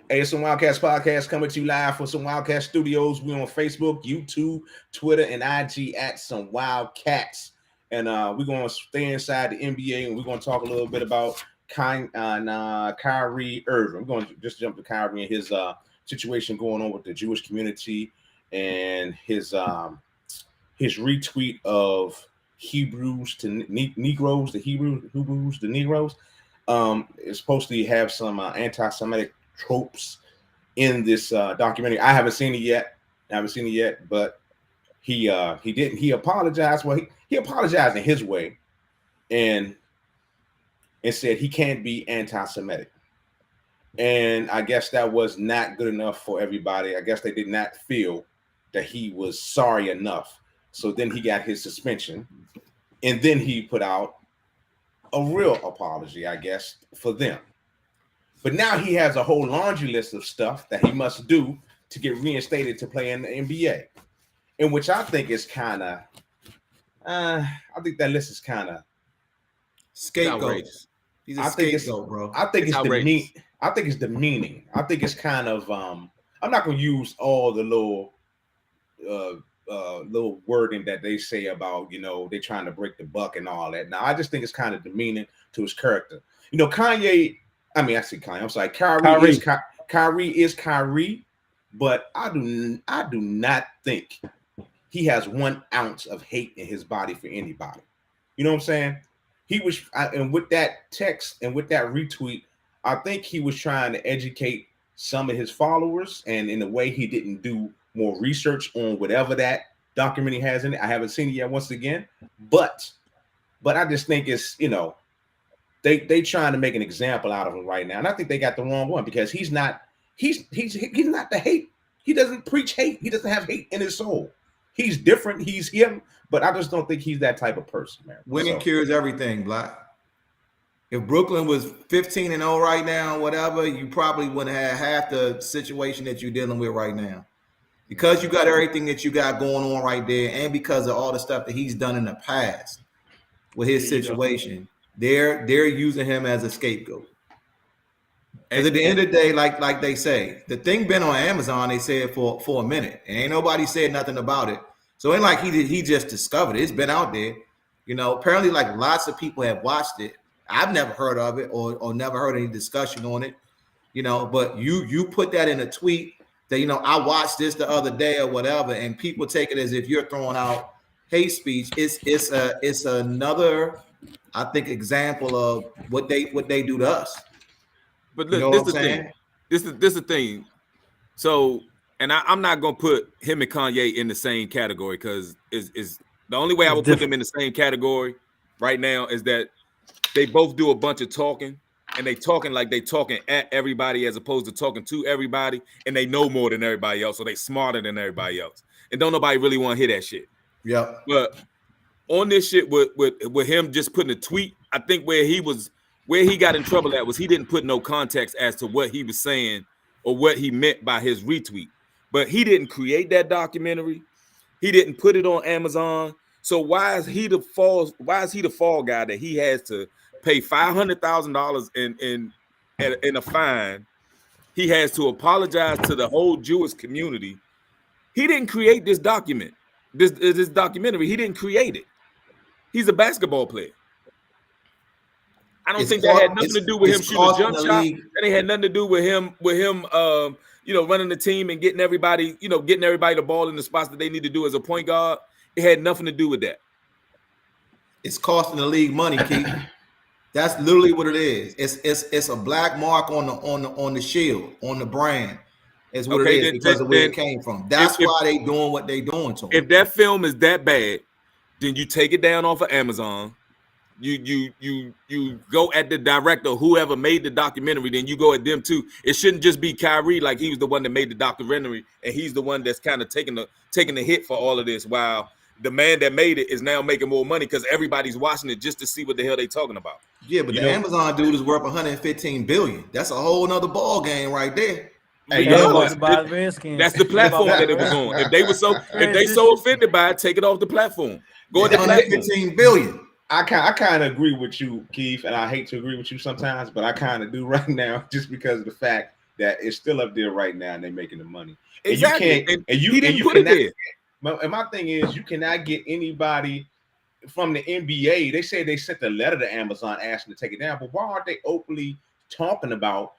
Hey, it's some Wildcats podcast coming to you live from some Wildcat Studios. We on Facebook, YouTube, Twitter, and IG at some Wildcats. And we're going to stay inside the NBA, and we're going to talk a little bit about Kyrie Irving. I'm going to just jump to Kyrie and his situation going on with the Jewish community and his retweet of Hebrews to Negroes, the Hebrews to Negroes. It's supposed to have some anti-Semitic tropes in this documentary. I haven't seen it yet. But he didn't. He apologized. Well, he apologized in his way, and said he can't be anti-Semitic. And I guess that was not good enough for everybody. I guess they did not feel that he was sorry enough. So then he got his suspension, and then he put out a real apology, I guess, for them. But now he has a whole laundry list of stuff that he must do to get reinstated to play in the NBA, in which I think is kind of, I think that list is kind of scapegoat. He's a scapegoat, bro. I think it's demeaning. I think it's demeaning. I think it's kind of, I'm not going to use all the little wording that they say about, they trying to break the buck and all that. Now, I just think it's kind of demeaning to his character. Kyrie is Kyrie, but I do not think he has 1 ounce of hate in his body for anybody. You know what I'm saying? And with that text and with that retweet, I think he was trying to educate some of his followers, and in a way he didn't do more research on whatever that documentary has in it. I haven't seen it yet once again, but I just think it's, they trying to make an example out of him right now. And I think they got the wrong one, because he's not the hate. He doesn't preach hate. He doesn't have hate in his soul. He's different. He's him, but I just don't think he's that type of person, man. Winning cures everything, Black. If Brooklyn was 15-0 right now, whatever, you probably wouldn't have half the situation that you're dealing with right now. Because you got everything that you got going on right there, and because of all the stuff that he's done in the past with his situation, they're using him as a scapegoat. And at the end of the day, like they say, the thing been on Amazon, they said for a minute, and ain't nobody said nothing about it. So it ain't like he just discovered it. It's been out there. Apparently like lots of people have watched it. I've never heard of it or never heard any discussion on it, but you put that in a tweet that, I watched this the other day or whatever, and people take it as if you're throwing out hate speech. It's another, I think, example of what they do to us. But look, this is the thing. This is the thing. So, and I'm not gonna put him and Kanye in the same category, because is the only way I would put them in the same category right now is that they both do a bunch of talking, and they talking like they talking at everybody as opposed to talking to everybody, and they know more than everybody else, so they smarter than everybody else, and don't nobody really want to hear that shit. Yeah. But on this shit with him just putting a tweet, I think where he got in trouble at was he didn't put no context as to what he was saying or what he meant by his retweet. But he didn't create that documentary. He didn't put it on Amazon. So why is he the fall guy that he has to pay $500,000 in a fine? He has to apologize to the whole Jewish community. He didn't create this document, this documentary. He didn't create it. He's a basketball player. I don't think that had nothing to do with him shooting a jump shot. That ain't had nothing to do with him running the team and getting everybody the ball in the spots that they need to do as a point guard. It had nothing to do with that. It's costing the league money, Keith. That's literally what it is. It's a black mark on the shield, on the brand. Is what it is, because of where it came from. That's why they doing what they doing to him. If that film is that bad, then you take it down off of Amazon. You go at the director, whoever made the documentary, then you go at them too. It shouldn't just be Kyrie, like he was the one that made the documentary, and he's the one that's kind of taking the hit for all of this, while the man that made it is now making more money because everybody's watching it just to see what the hell they talking about. Yeah, but the Amazon dude is worth $115 billion. That's a whole nother ball game right there. Hey, that's the platform that it was on. If they so offended by it, take it off the platform. Go to $115 billion. I kind of agree with you, Keith, and I hate to agree with you sometimes, but I kind of do right now, just because of the fact that it's still up there right now, and they're making the money. Exactly. He didn't put it there. And my thing is, you cannot get anybody from the NBA. They say they sent a letter to Amazon asking to take it down, but why aren't they openly talking about,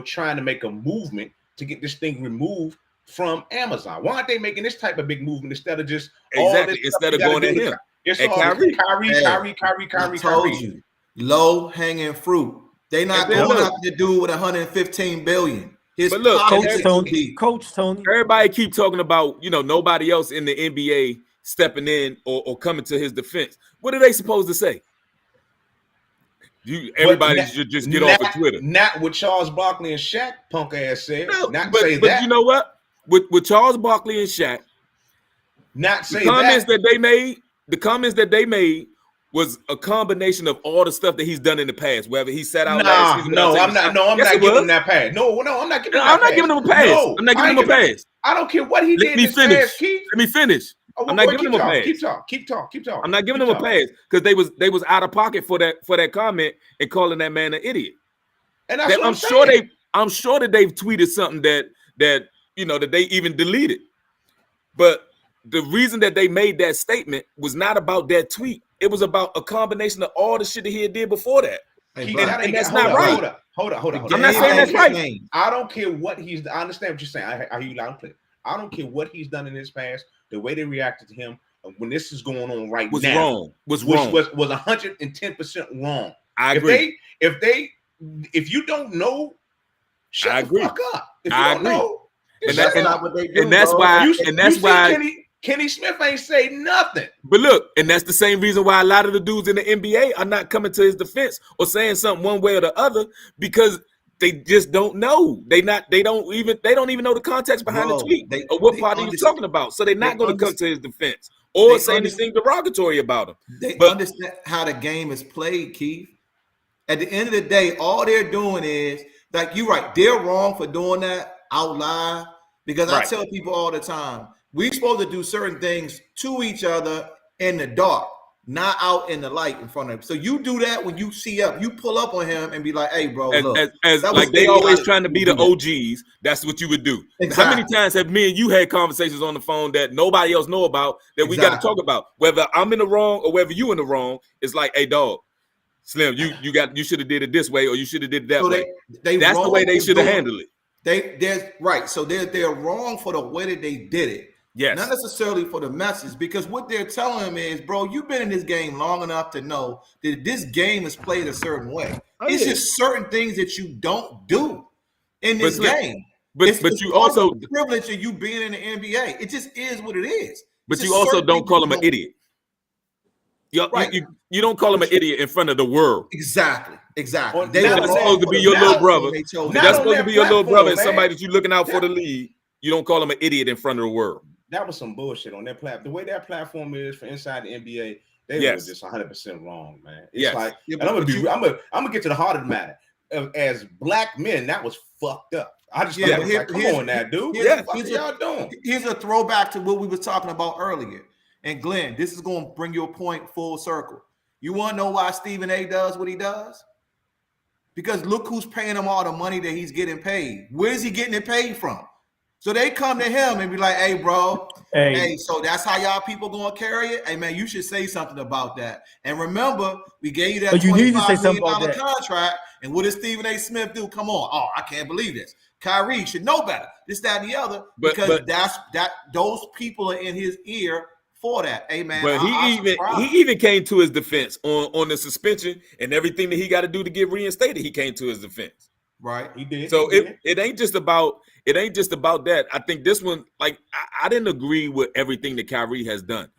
trying to make a movement to get this thing removed from Amazon? Why aren't they making this type of big movement instead of just instead of going at him? It's all Kyrie. Told you, low hanging fruit. They not going after the dude with 115 billion. But look, Coach Tony. Everybody keep talking about, nobody else in the NBA stepping in or coming to his defense. What are they supposed to say? Everybody should just get off of Twitter. Not what Charles Barkley and Shaq punk ass said. No, not but, say but that. You know what? With Charles Barkley and Shaq, not say the comments that they made. The comments that they made was a combination of all the stuff that he's done in the past. Whether he sat out last season. I'm not giving him that pass. No, I'm not giving him that pass. I'm not giving him a pass. No, I'm not giving him a pass. I don't care what he did. Let me finish. Let me finish. I'm not giving him a pass. Keep talking. I'm not giving him a pass because they was out of pocket for that comment and calling that man an idiot. And that's what I'm saying. I'm sure that they've tweeted something that that they even deleted. But the reason that they made that statement was not about that tweet. It was about a combination of all the shit that he had did before that. And that's not right. Hold on. I'm not saying that's right. I don't care what he's. I understand what you're saying. I hear you loud and clear. I don't care what he's done in his past. The way they reacted to him when this is going on right now was wrong. Was 110% wrong. I agree. If you don't know, shut the fuck up. If you don't know, and that's why Kenny Smith ain't say nothing. But look, and that's the same reason why a lot of the dudes in the NBA are not coming to his defense or saying something one way or the other, because they just don't know. They don't even know the context behind the tweet or what part he was talking about. So they're not going to come to his defense or say anything derogatory about him. They understand how the game is played, Keith. At the end of the day, all they're doing is, like, you're right, they're wrong for doing that out loud, because I tell people all the time, we're supposed to do certain things to each other in the dark, not out in the light in front of him. So you do that when you see up, you pull up on him and be like, "Hey, bro, look." As like they always trying to be the OGs. That's what you would do. Exactly. How many times have me and you had conversations on the phone that nobody else know about that we got to talk about? Whether I'm in the wrong or whether you in the wrong, it's like, "Hey, dog, Slim, you should have did it this way, or you should have did it that way." That's the way they should have handled it. So they're wrong for the way that they did it. Yes. Not necessarily for the message, because what they're telling him is, bro, you've been in this game long enough to know that this game is played a certain way. It's just certain things that you don't do in this game. But you also the privilege of you being in the NBA. It just is what it is. But you also don't call him an idiot. You don't call him an idiot in front of the world. Exactly. That's supposed to be your little brother. That's supposed to be your little brother and somebody that you're looking out for the league. You don't call him an idiot in front of the world. That was some bullshit on that platform. The way that platform is for inside the NBA, they were just 100% wrong, man. It's like, and I'm gonna get to the heart of the matter. As black men, that was fucked up. I just like, come on now, dude. What y'all doing? Here's a throwback to what we was talking about earlier. And Glenn, this is going to bring your point full circle. You want to know why Stephen A does what he does? Because look who's paying him all the money that he's getting paid. Where is he getting it paid from? So they come to him and be like, "Hey, bro, hey, so that's how y'all people gonna carry it? Hey, man, you should say something about that." And remember, we gave you that $25 million contract. And what does Stephen A. Smith do? Come on, I can't believe this. Kyrie should know better. This, that, and the other, because those people are in his ear for that. Hey, man, but he even came to his defense on the suspension and everything that he got to do to get reinstated. He came to his defense. Right, he did. So it ain't just about that. I think this one, like, I didn't agree with everything that Kyrie has done.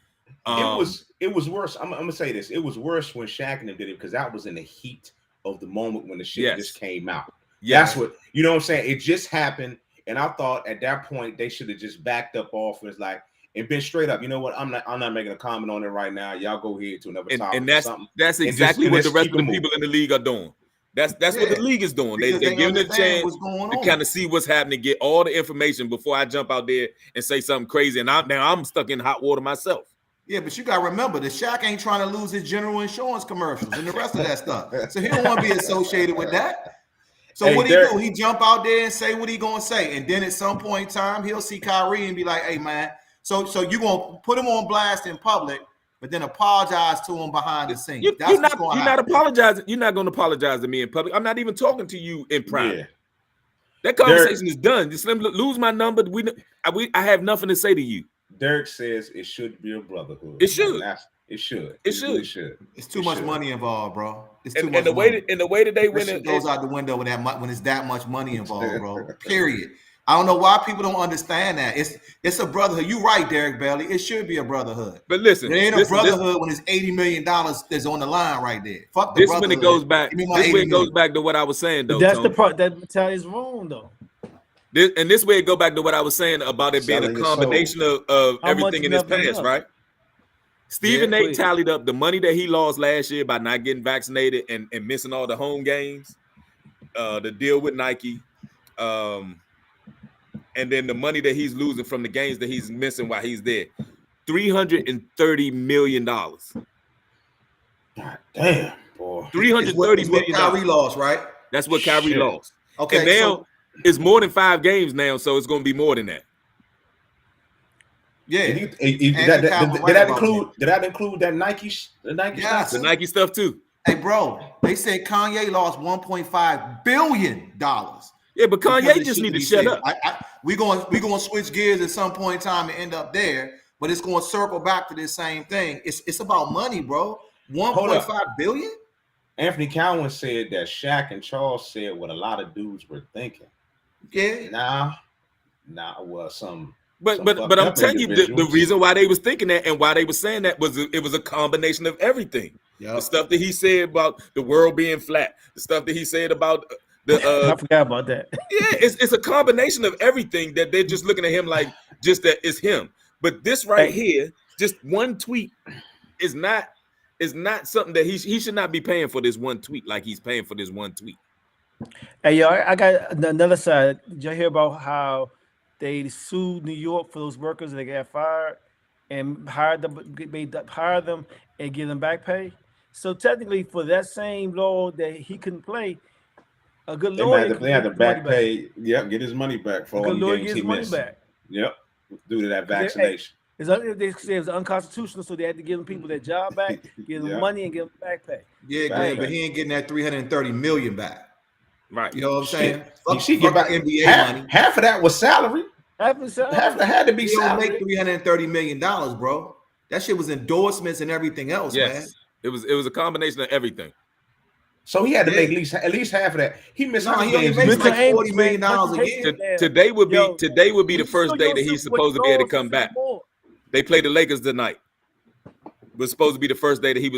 It was worse. I'm gonna say this. It was worse when Shaq and them did it, because that was in the heat of the moment when the shit just came out. That's what, you know what I'm saying? It just happened, and I thought at that point they should have just backed up off and and been straight up. You know what? I'm not making a comment on it right now. Y'all go ahead to another topic. And that's exactly what the rest of the people in the league are doing. That's what the league is doing. They're giving it a chance to kind of see what's happening, get all the information before I jump out there and say something crazy. And now I'm stuck in hot water myself. Yeah, but you got to remember, the Shaq ain't trying to lose his general insurance commercials and the rest of that stuff. So he don't want to be associated with that. So what he do? He jump out there and say what he gonna say, and then at some point in time, he'll see Kyrie and be like, "Hey, man, so you gonna put him on blast in public, but then apologize to him behind the scenes? You're not apologizing. You're not going to apologize to me in public. I'm not even talking to you in private. Yeah. That conversation is done. Just let me lose my number. I have nothing to say to you. Derek says it should be a brotherhood. It should. It should. It should. Really should. It's too much money involved, bro. It's too much. And the way that they win it goes out the window when it's that much money involved, bro. Period. I don't know why people don't understand that. It's a brotherhood. You're right, Derek Bailey. It should be a brotherhood. But listen, it ain't a brotherhood when it's $80 million that's on the line right there. Fuck the brotherhood. When it goes back. This way it goes back to what I was saying, though. That's Tony. The part that mentality is wrong, though. This way it go back to what I was saying about it being a combination of everything in his past, right? Stephen A. tallied up the money that he lost last year by not getting vaccinated and missing all the home games, the deal with Nike, and then the money that he's losing from the games that he's missing while he's there. $330 million. God damn, boy. $330 million. Kyrie lost, right? That's what Kyrie lost. Okay. And now it's more than 5 games now, so it's going to be more than that. Yeah. Did that include that Nike stuff? The Nike stuff too. Hey, bro, they said Kanye lost $1.5 billion. Yeah, but Kanye just need to shut up. We're going to switch gears at some point in time and end up there, but it's going to circle back to this same thing. It's about money, bro. $1.5 billion? Anthony Cowan said that Shaq and Charles said what a lot of dudes were thinking. Yeah. But I'm telling you, the reason why they was thinking that and why they were saying that was it was a combination of everything. Yep. The stuff that he said about the world being flat, the stuff that he said about I forgot about that. Yeah, it's a combination of everything that they're just looking at him like just that it's him. But this here, just one tweet is not something that he should not be paying for this one tweet like he's paying for this one tweet. Hey, yo, I got another side. Did y'all hear about how they sued New York for those workers that got fired and hired them and give them back pay? So technically, for that same law that he couldn't play, a good lawyer they had to back pay. Yep, get his money back for all the games he missed. Yep, due to that vaccination. They say it was unconstitutional, so they had to give them people their job back, give them money, and give them back pay. Yeah, but he ain't getting that $330 million back. Right. You know what I'm saying? She get back NBA money. Half of that was salary. Half had to be salary. Don't make $330 million, bro. That shit was endorsements and everything else, man. It was a combination of everything. So he had to make at least half of that. He missed he only makes like $40 million a year. Today would be the first day that he's supposed to be able to come back. They play the Lakers tonight. It was supposed to be the first day that he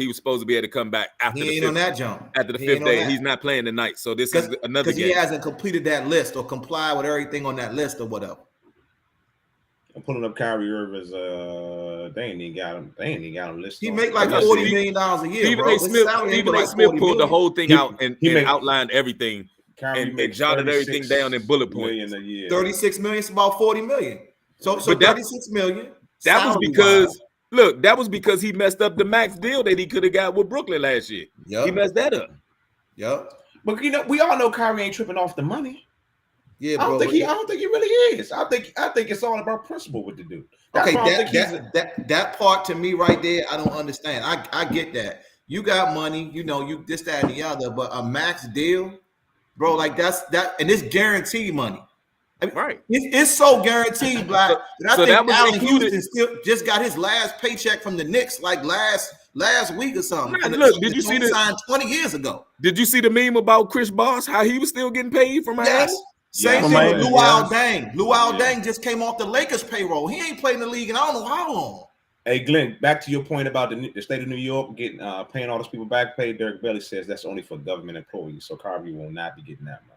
was supposed to be able to come back after he ain't on that jump. After the fifth day, he's not playing tonight. So this is another game. Because he hasn't completed that list or complied with everything on that list or whatever. I'm pulling up Kyrie Irving's. They ain't even got him listed. He make like $40 million a year. Stephen A. Smith pulled the whole thing out and outlined everything and jotted everything down in bullet points. $36 million is about $40 million. So $36 million. That was because that was because he messed up the max deal that he could have got with Brooklyn last year. He messed that up. Yep. But we all know Kyrie ain't tripping off the money. Yeah, bro. I don't think he really is. I think it's all about principle with the dude. That part to me right there, I don't understand. I get that. You got money, you this, that, and the other, but a max deal, bro, like that's and it's guaranteed money. I mean, right. It's so guaranteed, Black. I think Allen Houston still just got his last paycheck from the Knicks like last week or something. Look, did you see signed 20 years ago? Did you see the meme about Chris Bosh? How he was still getting paid from Miami? Yes. Same thing with Luol Deng. Luol Deng just came off the Lakers payroll. He ain't played in the league in I don't know how long. Hey, Glenn, back to your point about the state of New York getting paying all those people back pay. Derek Bailey says that's only for government employees, so Kyrie will not be getting that money.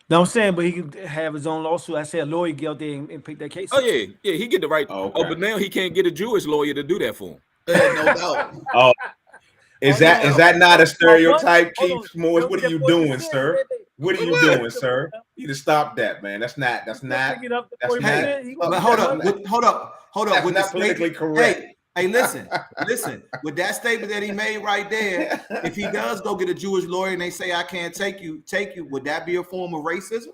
No, I'm saying, but he can have his own lawsuit. I said a lawyer get out there and pick that case. Oh yeah, he get the right. Oh, but now he can't get a Jewish lawyer to do that for him. No doubt. Oh, is that not a stereotype, Keith Morris? What are you doing, sir? What are you doing, sir? You need to stop that, man. That's not. Hold up. That's not politically correct. Hey, listen. With that statement that he made right there, if he does go get a Jewish lawyer and they say I can't take you, would that be a form of racism?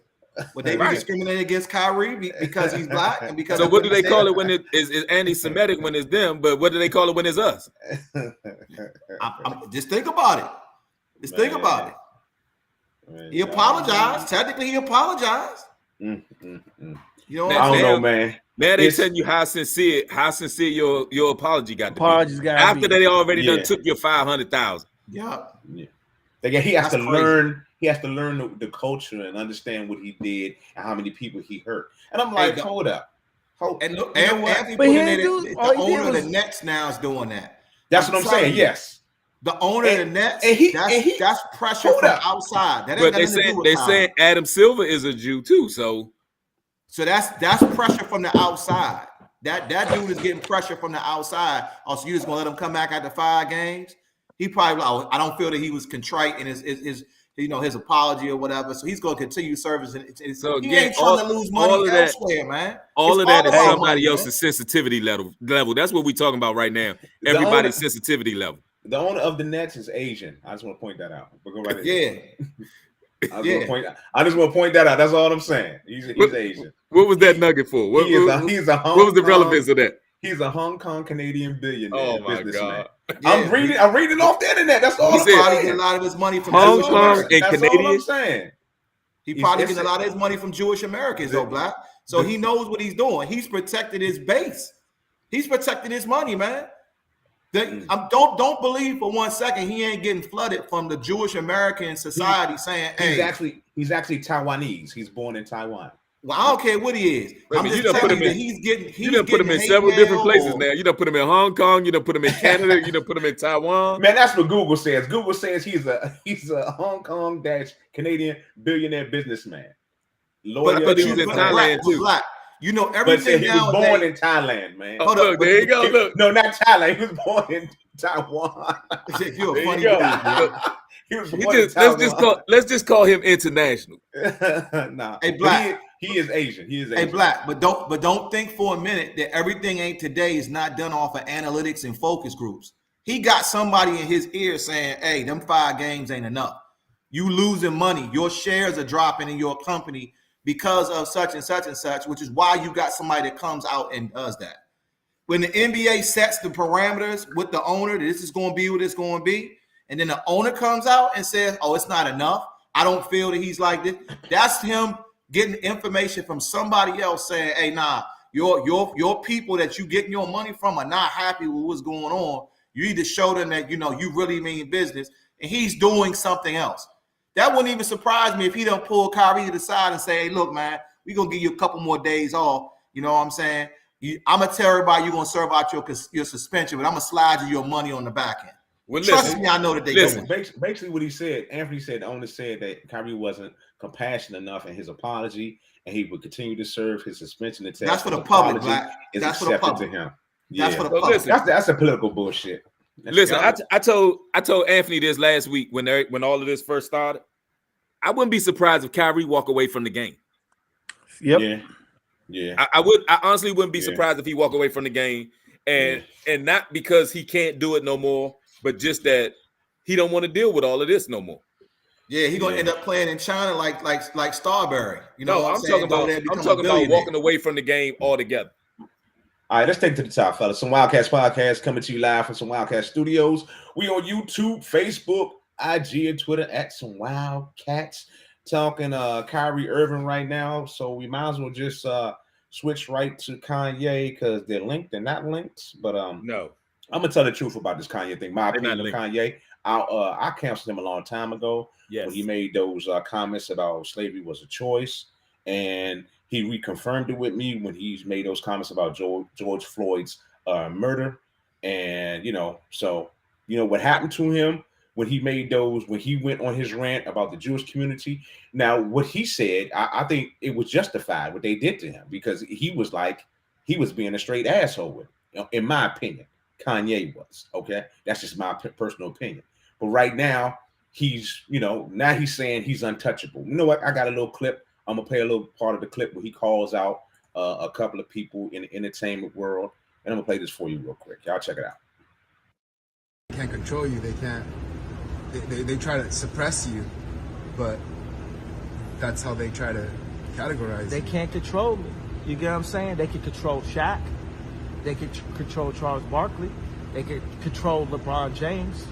Would they be discriminating against Kyrie because he's black and because? So what do they call it when it is anti-Semitic when it's them? But what do they call it when it's us? Just think about it. Think about it. Man, he apologized. Technically, he apologized. You know, I don't know, man. Now they telling you how sincere your apology got to be. After they already done took your 500,000. Yeah. He has to learn. He has to learn the culture and understand what he did and how many people he hurt. And I'm like, hold up. And look, the owner of the Nets now is doing that. That's what I'm saying. Yes. The owner of the Nets, that's pressure from outside. That but they saying Adam Silver is a Jew too. So that's pressure from the outside. That dude is getting pressure from the outside. Also, you just gonna let him come back after 5 games? He probably, I don't feel that he was contrite in his apology or whatever. So he's gonna continue service. So he ain't trying to lose money elsewhere, man. All of that is somebody else's sensitivity level. That's what we're talking about right now. Everybody's sensitivity level. The owner of the Nets is Asian. I just want to point that out. But go right ahead. I just want to point that out. That's all I'm saying. He's Asian. What was that nugget for? What was the relevance of that? He's a Hong Kong Canadian billionaire. Oh my God! I'm reading off the internet. That's all. He probably getting a lot of his money from Hong Kong and Canadian. That's all I'm saying. He probably getting a lot of his money from Jewish Americans, though, Black. So he knows what he's doing. He's protecting his base. He's protecting his money, man. Don't believe for 1 second he ain't getting flooded from the Jewish American society saying, "Hey, he's actually Taiwanese. He's born in Taiwan." Well, I don't care what he is. You done put him in several different places now. You done put him in Hong Kong. You done put him in Canada. You done put him in Taiwan. Man, that's what Google says. Google says he's a Hong Kong Canadian billionaire businnerman. Lawyer, but he was in Thailand too. Black. You know everything. He was born in Thailand, man. Oh, look, there you go. Look, no, not Thailand. He was born in Taiwan. You're a funny guy. Let's just call him international. Nah. Hey, Black. He is Asian. Hey, Black. But don't think for a minute that everything ain't today is not done off of analytics and focus groups. He got somebody in his ear saying, "Hey, them 5 games ain't enough. You losing money. Your shares are dropping in your company because of such and such and such," which is why you got somebody that comes out and does that. When the NBA sets the parameters with the owner, this is going to be what it's going to be, and then the owner comes out and says, "Oh, it's not enough. I don't feel that he's like this." That's him getting information from somebody else saying, "Hey, nah, your people that you getting your money from are not happy with what's going on. You need to show them that you really mean business." And he's doing something else. That wouldn't even surprise me if he don't pull Kyrie to the side and say, "Hey, look, man, we're going to give you a couple more days off." You know what I'm saying? I'm going to tell everybody you're going to serve out your suspension, but I'm going to slide you your money on the back end. Well, trust me, I know that they do. Basically what he said, Anthony said, the owner said that Kyrie wasn't compassionate enough in his apology, and he would continue to serve his suspension until that's for the public, Black. That's for the public. To him. That's for the public. That's a political bullshit. Listen, I told Anthony this last week when all of this first started. I wouldn't be surprised if Kyrie walk away from the game. Yep. Yeah. I honestly wouldn't be surprised if he walk away from the game, and not because he can't do it no more, but just that he don't want to deal with all of this no more. Yeah, he's gonna end up playing in China like Starberry. You know, I'm talking about walking away from the game altogether. All right, let's take it to the top, fellas. Some Wildcats podcast coming to you live from some Wildcats studios. We on YouTube, Facebook, IG, and Twitter at some Wildcats. Talking Kyrie Irving right now, so we might as well just switch right to Kanye because they're linked. They're not linked, but no, I'm gonna tell the truth about this Kanye thing. My opinion of Kanye, I canceled him a long time ago. Yes, when he made those comments about slavery was a choice, and he reconfirmed it with me when he's made those comments about George Floyd's murder, and so what happened to him. When he went on his rant about the Jewish community. Now, what he said, I think it was justified what they did to him because he was being a straight asshole with it, in my opinion. Kanye was, okay? That's just my personal opinion. But right now, he's saying he's untouchable. You know what? I got a little clip. I'm going to play a little part of the clip where he calls out a couple of people in the entertainment world. And I'm gonna play this for you real quick. Y'all check it out. They can't control you. They can't. They try to suppress you, but that's how they try to categorize. They can't control me. You get what I'm saying? They can control Shaq. They can control Charles Barkley. They can control LeBron James.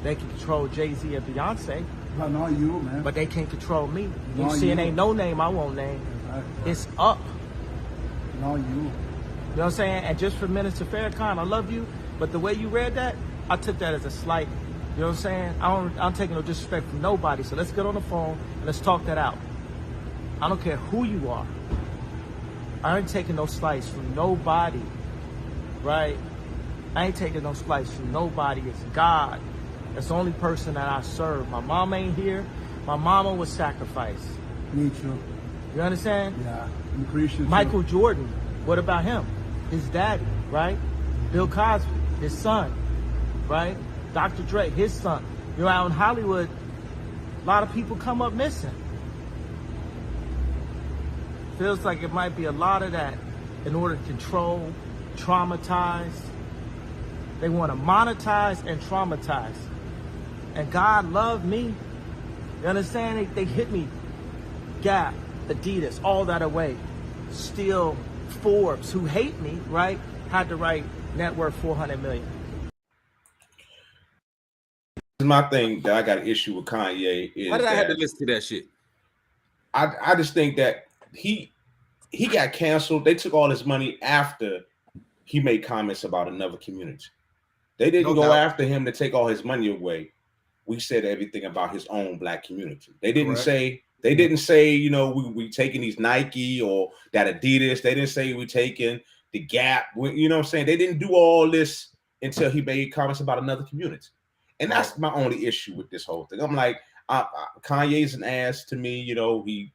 They can control Jay-Z and Beyonce. But not you, man. But they can't control me. You Not see, it you. ain't no name I won't name. Right. It's up. Not you. You know what I'm saying? And just for Minister Farrakhan, I love you, but the way you read that, I took that as a slight. You know what I'm saying? I'm taking no disrespect from nobody. So let's get on the phone and let's talk that out. I don't care who you are. I ain't taking no slice from nobody, right? I ain't taking no slice from nobody. It's God. That's the only person that I serve. My mom ain't here. My mama was sacrificed. Me too. You understand? Yeah, I'm Christian. Michael Jordan, what about him? His daddy, right? Bill Cosby, his son, right? Dr. Dre, his son. You know, out in Hollywood, a lot of people come up missing. Feels like it might be a lot of that in order to control, traumatize. They want to monetize and traumatize. And God loved me. You understand? They hit me. Gap, Adidas, all that away. Still, Forbes, who hate me, right, had to write net worth 400 million. My thing that I got an issue with Kanye is why did I have to listen to that shit? I just think that he got canceled. They took all his money after he made comments about another community. They didn't go after him to take all his money away. We said everything about his own black community. They didn't say, you know, we taking these Nike or that Adidas. They didn't say we taking the Gap. You know what I'm saying? They didn't do all this until he made comments about another community. And that's my only issue with this whole thing. I'm like, Kanye's an ass to me. You know, he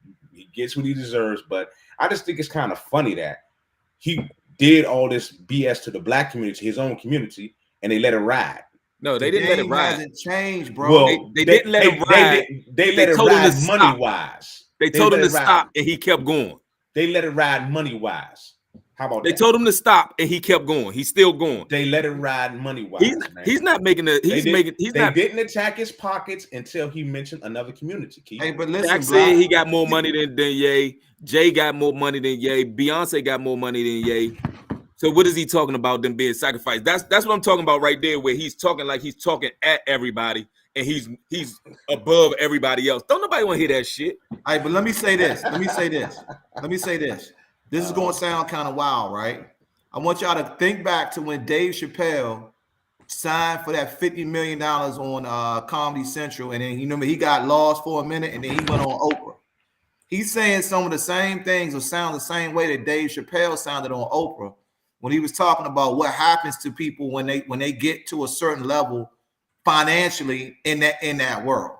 gets what he deserves. But I just think it's kind of funny that he did all this BS to the black community, his own community, and they let it ride. No, they didn't let it ride. Hasn't changed, bro. Well, they didn't let it ride. They let it ride money-wise. They told him to stop, and he kept going. They let it ride money-wise. How about they that? told him to stop, and he kept going. He's still going. They let it ride money-wise. He's not making the. They didn't attack his pockets until he mentioned another community. Keith. Hey, but listen, Jack said he got more money than Ye. Jay got more money than Ye. Beyonce got more money than Ye. So what is he talking about them being sacrificed? That's what I'm talking about right there, where he's talking like he's talking at everybody and he's above everybody else. Don't nobody want to hear that shit. All right, but let me say this. This is going to sound kind of wild, right? I want y'all to think back to when Dave Chappelle signed for that $50 million on Comedy Central, and then he got lost for a minute, and then he went on Oprah. He's saying some of the same things or sound the same way that Dave Chappelle sounded on Oprah when he was talking about what happens to people when they get to a certain level financially in that world.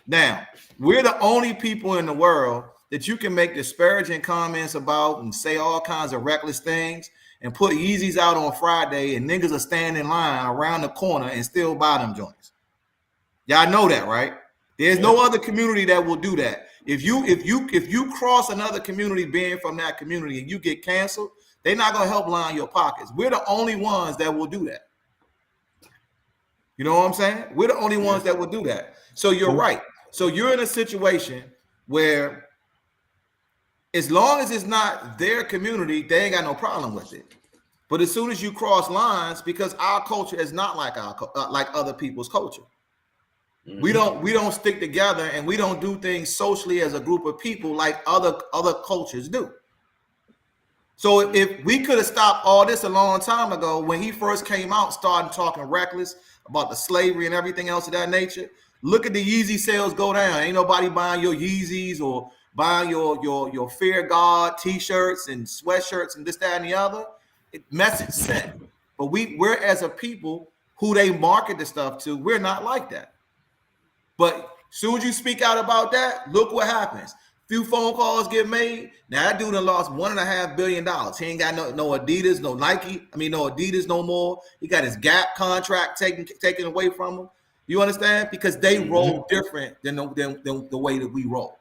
Now, we're the only people in the world that you can make disparaging comments about and say all kinds of reckless things and put Yeezys out on Friday and niggas are standing in line around the corner and still buy them joints. Y'all know that, right? There's no other community that will do that. If you cross another community being from that community and you get canceled, they're not going to help line your pockets. We're the only ones that will do that. You know what I'm saying? We're the only ones that will do that. So you're right. So you're in a situation where as long as it's not their community, they ain't got no problem with it. But as soon as you cross lines, because our culture is not like like other people's culture. Mm-hmm. We don't stick together and we don't do things socially as a group of people like other cultures do. So if we could have stopped all this a long time ago when he first came out, started talking reckless about the slavery and everything else of that nature, look at the Yeezy sales go down. Ain't nobody buying your Yeezys or buying your Fear God t-shirts and sweatshirts and this, that, and the other. Message sent. But we're as a people who they market the stuff to, we're not like that. But soon as you speak out about that, look what happens. Few phone calls get made. Now that dude done lost $1.5 billion. He ain't got no Adidas, no Nike. No Adidas no more. He got his Gap contract taken away from him. You understand? Because they roll different than the way that we roll.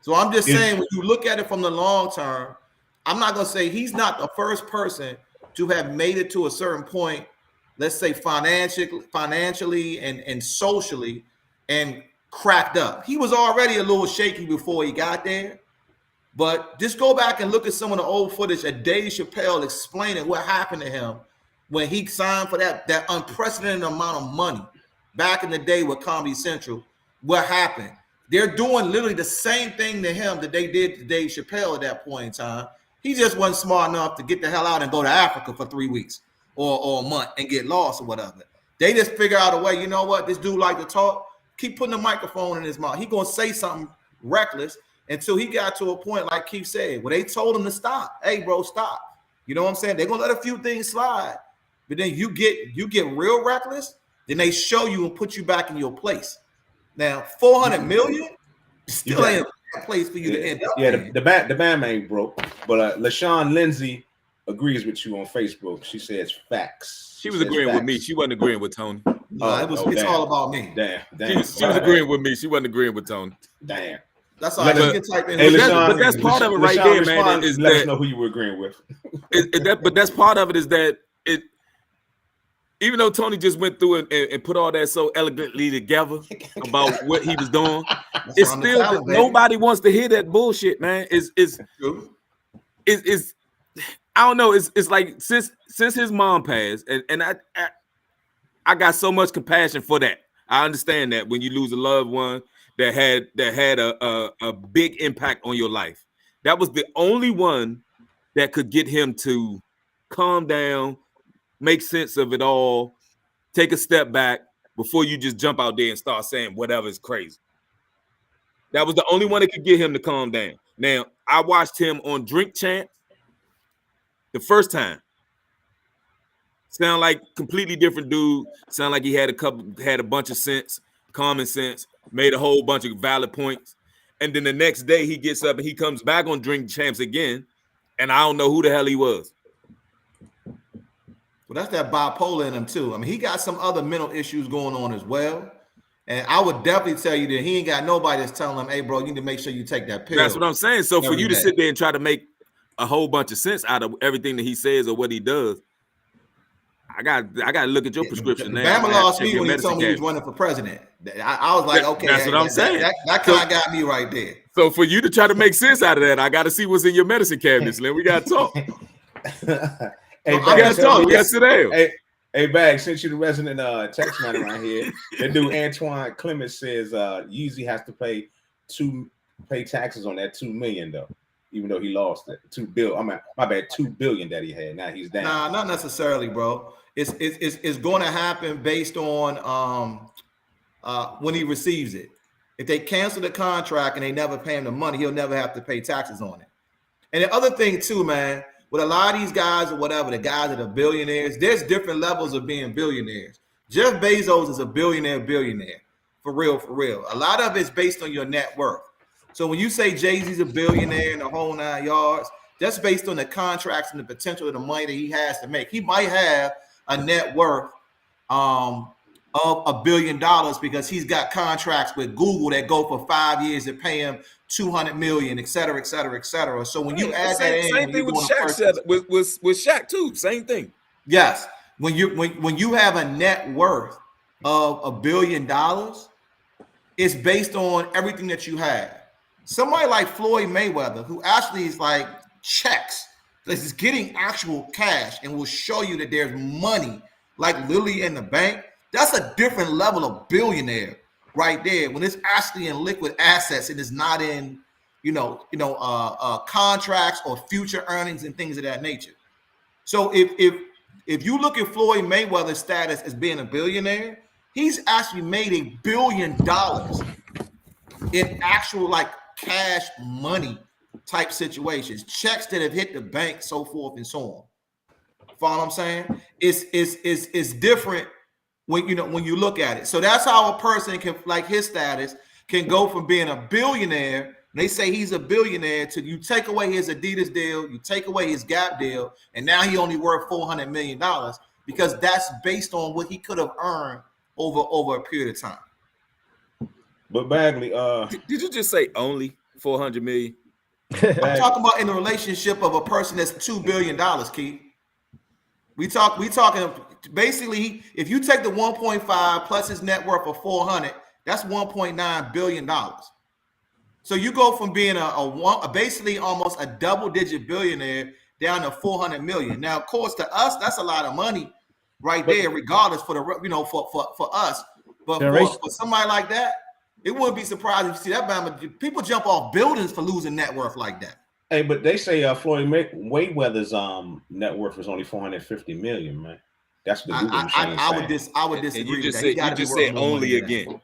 So I'm just saying, when you look at it from the long term, I'm not gonna say he's not the first person to have made it to a certain point, let's say financially and socially, and cracked up. He was already a little shaky before he got there. But just go back and look at some of the old footage of Dave Chappelle explaining what happened to him when he signed for that unprecedented amount of money back in the day with Comedy Central. What happened? They're doing literally the same thing to him that they did to Dave Chappelle at that point in time. He just wasn't smart enough to get the hell out and go to Africa for 3 weeks or a month and get lost or whatever. They just figure out a way, you know what? This dude like to talk. Keep putting a microphone in his mouth. He going to say something reckless until he got to a point, like Keith said, where they told him to stop. Hey, bro, stop. You know what I'm saying? They're going to let a few things slide. But then you get real reckless, then they show you and put you back in your place. Now, 400 million still ain't a place for you to end up. Yeah, the band ain't broke. But LaShawn Lindsay agrees with you on Facebook. She says facts. She was agreeing with me. She wasn't agreeing with Tony. It's all about me. Damn. She was agreeing with me. She wasn't agreeing with Tony. Damn. That's all right. You can type in. But that's part of it right there, man. Is let us that know who you were agreeing with. But that's part of it is that it. Even though Tony just went through and put all that so elegantly together about what he was doing, it's still nobody wants to hear that bullshit, man. It's I don't know. It's like since his mom passed, and I got so much compassion for that. I understand that when you lose a loved one that had a big impact on your life, that was the only one that could get him to calm down, make sense of it all, take a step back before you just jump out there and start saying whatever is crazy. That was the only one that could get him to calm down. Now, I watched him on Drink Champs the first time. Sound like completely different dude. Sound like he had a bunch of sense, common sense, made a whole bunch of valid points. And then the next day he gets up and he comes back on Drink Champs again, and I don't know who the hell he was. Well, that's that bipolar in him too. I mean, he got some other mental issues going on as well. And I would definitely tell you that he ain't got nobody that's telling him, hey, bro, you need to make sure you take that pill. That's what I'm saying. So for you to sit there and try to make a whole bunch of sense out of everything that he says or what he does, I got to look at your prescription now. Bama lost me when he told me he was running for president. I was like, okay, that's what I'm saying. That kind of got me right there. So for you to try to make sense out of that, I got to see what's in your medicine cabinet, Slim. We got to talk. Hey, we got to talk. We got to sit down. Hey, Bag, since you're the resident tax man around here, that dude Antoine Clemens says Yeezy has to pay taxes on that $2 million though, even though he lost it. $2 billion. I mean, my bad, $2 billion that he had. Now he's down. Nah, not necessarily, bro. It's going to happen based on when he receives it. If they cancel the contract and they never pay him the money, he'll never have to pay taxes on it. And the other thing too, man, with a lot of these guys or whatever, the guys that are billionaires, there's different levels of being billionaires. Jeff Bezos is a billionaire, for real. A lot of it's based on your net worth. So when you say Jay-Z's a billionaire in the whole 9 yards, that's based on the contracts and the potential of the money that he has to make. He might have a net worth of $1 billion because he's got contracts with Google that go for 5 years to pay him $200 million, et cetera, et cetera, et cetera. So when you add that in, same thing with Shaq. With Shaq too, same thing. Yes, when you have a net worth of $1 billion, it's based on everything that you have. Somebody like Floyd Mayweather, who actually is like checks, that is getting actual cash and will show you that there's money like literally in the bank. That's a different level of billionaire right there. When it's actually in liquid assets and it's not in, contracts or future earnings and things of that nature. So if you look at Floyd Mayweather's status as being a billionaire, he's actually made $1 billion in actual like cash money type situations, checks that have hit the bank, so forth and so on. Follow what I'm saying? It's different when you look at it. So that's how a person can, like his status, can go from being a billionaire. They say he's a billionaire to you take away his Adidas deal, you take away his Gap deal, and now he only worth $400 million because that's based on what he could have earned over a period of time. But Bagley, did you just say only 400 million? I'm talking about in the relationship of a person that's $2 billion, Keith. We talking basically, if you take the 1.5 plus his net worth of 400, that's 1.9 billion dollars. So you go from being a basically almost a double-digit billionaire down to 400 million. Now, of course, to us, that's a lot of money right there, regardless for the for us. But for somebody like that, it wouldn't be surprising to see that. But people jump off buildings for losing net worth like that. Hey, but they say Floyd Mayweather's net worth was only 450 million, man. That's the Google machine. I would disagree. You just said only again.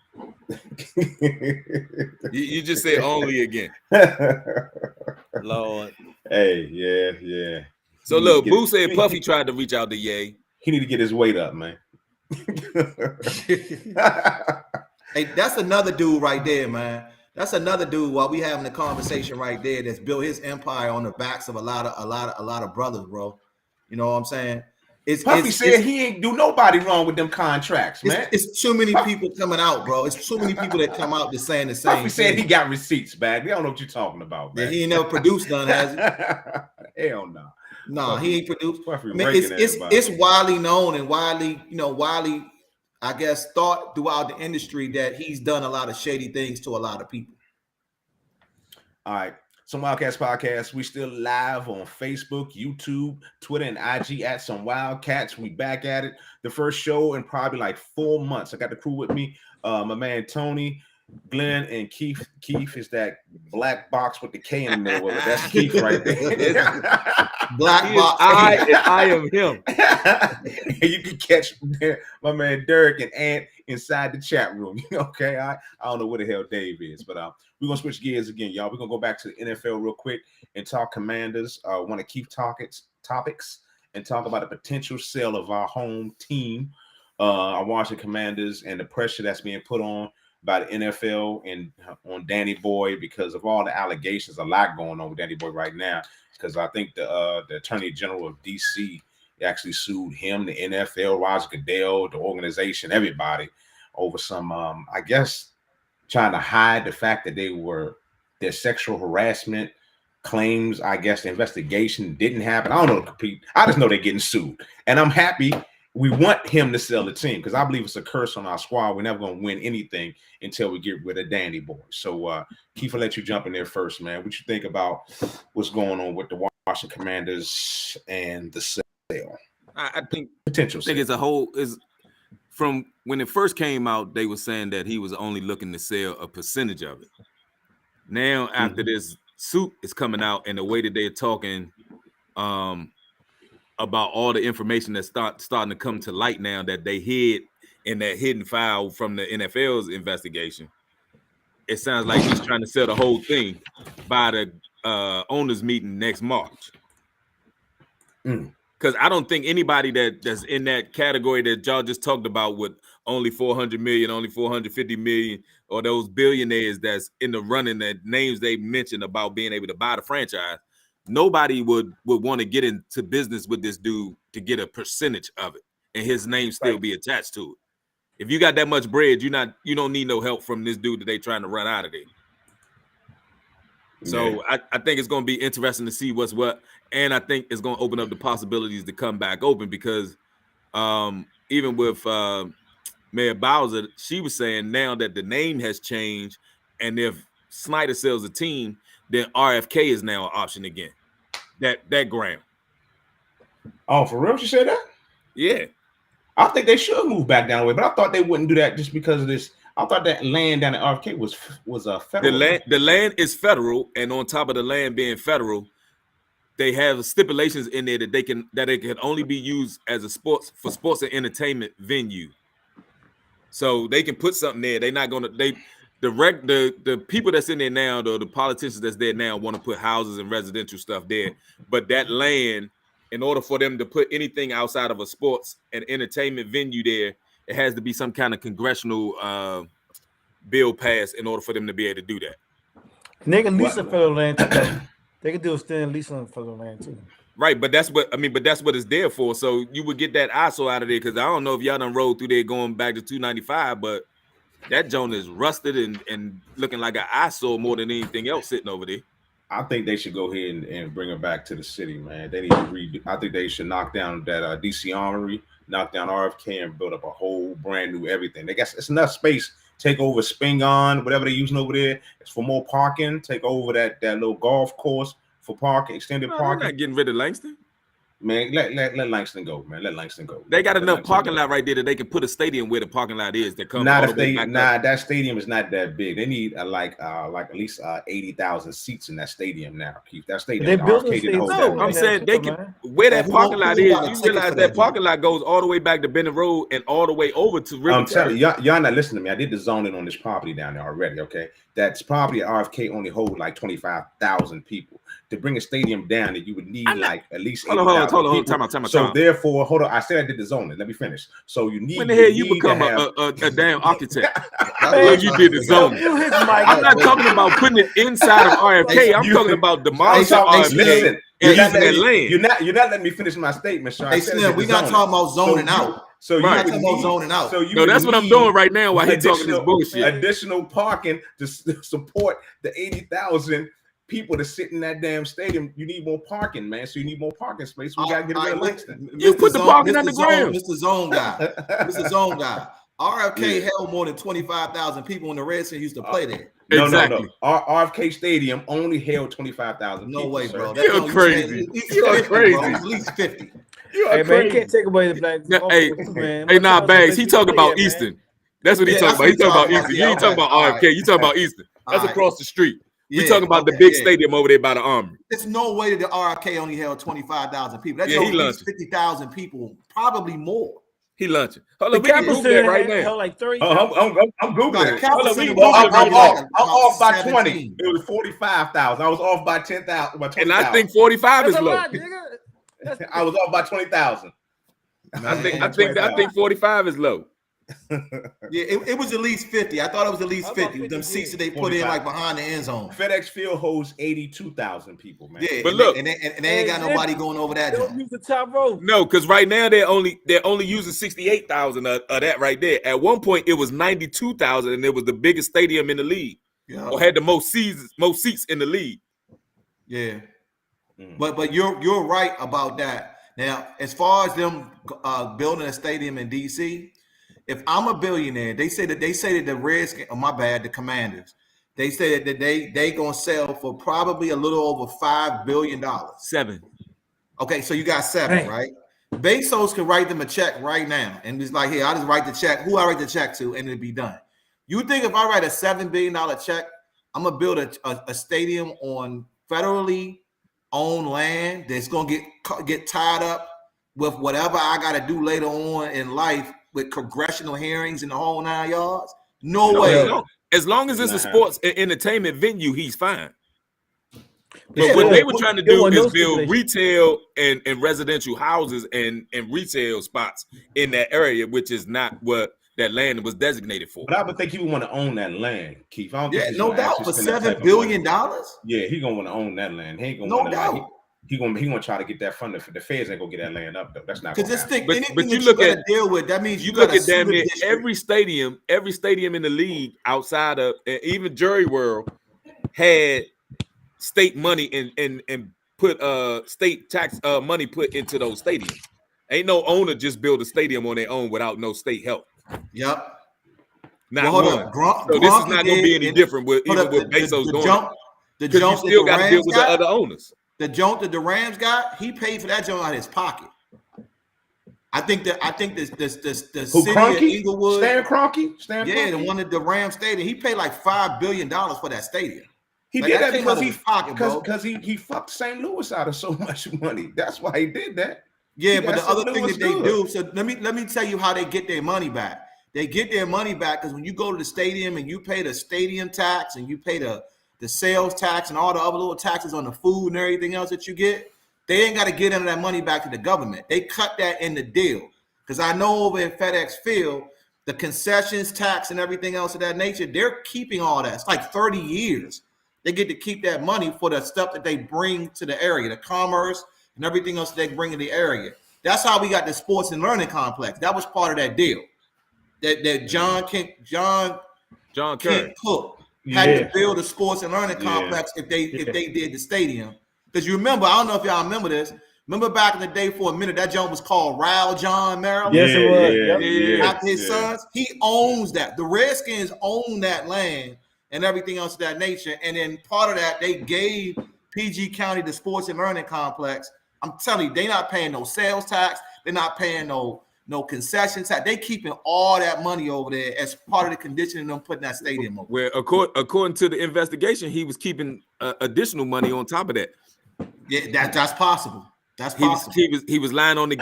you just said only again. Lord. Hey, yeah. So look, Boo said Puffy tried to reach out to Ye. He need to get his weight up, man. Hey, that's another dude right there, man. That's another dude while we having a conversation right there that's built his empire on the backs of a lot of brothers, bro. You know what I'm saying? Puffy said he ain't do nobody wrong with them contracts, man. It's too many people coming out, bro. It's too many people that come out to saying the same. Puffy said he got receipts, man. We don't know what you're talking about, man. Yeah, he ain't never produced none, has he? Hell no. No, he ain't produced. Puffy it's widely known and widely, I guess, thought throughout the industry that he's done a lot of shady things to a lot of people. All right. Some Wildcats podcast. We still live on Facebook, YouTube, Twitter, and IG at Some Wildcats. We back at it. The first show in probably like 4 months. I got the crew with me. My man Tony, Glenn, and Keith. Keith is that black box with the K in the middle of it. That's Keith right there. Black box. I am him. You can catch my man Derek and Ant inside the chat room. Okay, I don't know where the hell Dave is, but we're gonna switch gears again, y'all. We're gonna go back to the NFL real quick and talk Commanders. Want to keep topics and talk about the potential sale of our home team, our Washington Commanders, and the pressure that's being put on by the NFL and on Danny Boy because of all the allegations. A lot going on with Danny Boy right now because I think the Attorney General of DC actually sued him, the NFL, Roger Goodell, the organization, everybody over some, I guess, trying to hide the fact that their sexual harassment claims. I guess the investigation didn't happen. I don't know. I just know they're getting sued, and I'm happy. We want him to sell the team because I believe it's a curse on our squad. We're never going to win anything until we get rid of Danny Boy. So, Keith, I'll let you jump in there first, man. What you think about what's going on with the Washington Commanders and the sale? I think potential. I think it's a whole is from when it first came out. They were saying that he was only looking to sell a percentage of it. Now, after this suit is coming out and the way that they're talking, about all the information that's starting to come to light now that they hid in that hidden file from the NFL's investigation, it sounds like he's trying to sell the whole thing by the owners meeting next March. Because I don't think anybody that's in that category that y'all just talked about with only 400 million, only 450 million, or those billionaires that's in the running, that names they mentioned about being able to buy the franchise, nobody would want to get into business with this dude to get a percentage of it and his name still be attached to it. If you got that much bread, you don't need no help from this dude that they trying to run out of there. So I think it's going to be interesting to see what's what, and I think it's going to open up the possibilities to come back open because even with Mayor Bowser, she was saying now that the name has changed, and if Snyder sells a team, then RFK is now an option again. That ground. Oh, for real? She said that? Yeah. I think they should move back down the way, but I thought they wouldn't do that just because of this. I thought that land down at RFK was a federal. The land is federal, and on top of the land being federal, they have stipulations in there that it can only be used as a sports and entertainment venue. So they can put something there. They're not gonna the people that's in there now, the politicians that's there now want to put houses and residential stuff there. But that land, in order for them to put anything outside of a sports and entertainment venue there, it has to be some kind of congressional bill passed in order for them to be able to do that. And they can lease some federal land too. They can do a stand lease on federal land too. Right, but that's what it's there for. So you would get that ISO out of there because I don't know if y'all done rode through there going back to 295, but that joint is rusted and looking like an eyesore more than anything else sitting over there. I think they should go ahead and bring it back to the city, man. They need to redo. I think they should knock down that DC Armory, knock down RFK, and build up a whole brand new everything. They got it's enough space. Take over Spingon, whatever they're using over there. It's for more parking. Take over that little golf course for parking, extended parking. They're not getting rid of Langston. Man, let Langston go, man. Let Langston go. They got enough parking lot right there that they can put a stadium where the parking lot is. That comes that stadium is not that big. They need like at least 80,000 seats in that stadium now. Keep that stadium. They built I'm saying they can where that parking lot is. You realize that parking lot goes all the way back to Benning Road and all the way over to River. I'm telling you, y'all not listening to me. I did the zoning on this property down there already. Okay, that's property at RFK only hold like 25,000 people. To bring a stadium down, that you would need like at least 80,000 people. Time out. So therefore, hold on. I said I did the zoning. Let me finish. So you need. When the hell you become a damn architect? Like you did the zoning. I'm not talking about putting it inside of RFK. I'm talking about demolishing RFK and using that land. You're not letting me finish my statement, Sean. Hey, Slim, we're not talking about zoning out. So you're not talking about zoning out. No, that's what I'm doing right now while he's talking this bullshit. Additional parking to support the 80,000 people to sit in that damn stadium. You need more parking, man. So you need more parking space. We gotta get rid of Langston. You put the parking underground. Mr. Zone guy. Mr. Zone guy. RFK held more than 25,000 people when the Redskins used to play there. No. RFK Stadium only held 25,000 people. No way, bro. You're crazy. You're crazy. At least 50. Hey, man, you can't take away the black. Hey, Bags. He talking about Easton. That's what he talking about. He talking about Easton. You ain't talking about RFK. You talking about Easton. That's across the street. We talking about the big stadium over there by the Armory. There's no way that the RFK only held 25,000 people. That's only 50,000 people, probably more. He lunching. Hold on, we can Google that right now. Like 30. I'm Googling it. I'm off by 20. It was 45,000. I was off by 10,000. And I think 45 is low. I was off by 20,000. I think 45 is low. It was at least 50. I thought it was at least 50. Them seats that they put 45. In like behind the end zone. FedEx Field holds 82,000 people, man. Yeah, but look, and they ain't got nobody going over that. Don't use the top row. No, because right now they're only using 68,000 of that right there. At one point, it was 92,000, and it was the biggest stadium in the league, or had the most seats in the league. Yeah, but you're right about that. Now, as far as them building a stadium in DC. If I'm a billionaire, they say that the Redskins, the Commanders, they say that they gonna sell for probably a little over $5 billion. 7. Okay, so you got 7, right? Bezos can write them a check right now, and it's like, here, I'll just write the check. Who I write the check to, and it'll be done. You think if I write a $7 billion check, I'm gonna build a stadium on federally owned land that's gonna get tied up with whatever I gotta do later on in life? With congressional hearings and the whole 9 yards? No way. As long as it's a sports entertainment venue, he's fine. But what they were trying to do is build retail and residential houses and retail spots in that area, which is not what that land was designated for. But I would think he would want to own that land, Keith. I don't think no doubt. For $7 billion? Yeah, he's gonna want to own that land. He ain't gonna no doubt. He gonna try to get that funded. For the feds ain't gonna get that land up though. That's not because this thing. But you look at deal with that means you look at damn near every stadium in the league outside of even Jury World had state money and put state tax money put into those stadiums. Ain't no owner just build a stadium on their own without no state help. Yep. Not one. So this is not gonna be any different with Bezos going. Because you still got to deal with the other owners. The junk that the Rams got, he paid for that junk out of his pocket. I think the city of Inglewood, Stan Kroenke, the one that the Rams stadium, he paid like $5 billion for that stadium. He did that because he fucked St. Louis out of so much money. That's why he did that. Yeah, but the other thing that they do, so let me tell you how they get their money back. They get their money back because when you go to the stadium and you pay the stadium tax and you pay the sales tax and all the other little taxes on the food and everything else that you get, they ain't got to get any of that money back to the government. They cut that in the deal. Because I know over in FedEx Field, the concessions tax and everything else of that nature, they're keeping all that. It's like 30 years. They get to keep that money for the stuff that they bring to the area, the commerce and everything else that they bring in the area. That's how we got the sports and learning complex. That was part of that deal. That John Kent Cook had to build a sports and learning complex if they did the stadium. Because you remember, I don't know if y'all remember this. Remember back in the day for a minute, that joint was called Ryle John, Maryland? Yes, it was. After his sons, he owns that. The Redskins own that land and everything else of that nature. And then part of that, they gave PG County the sports and learning complex. I'm telling you, they're not paying no sales tax. They're not paying no concession tax. They keeping all that money over there as part of the conditioning them putting that stadium over. Where according to the investigation, he was keeping additional money on top of that. Yeah, that's possible. That's possible. He was lying on the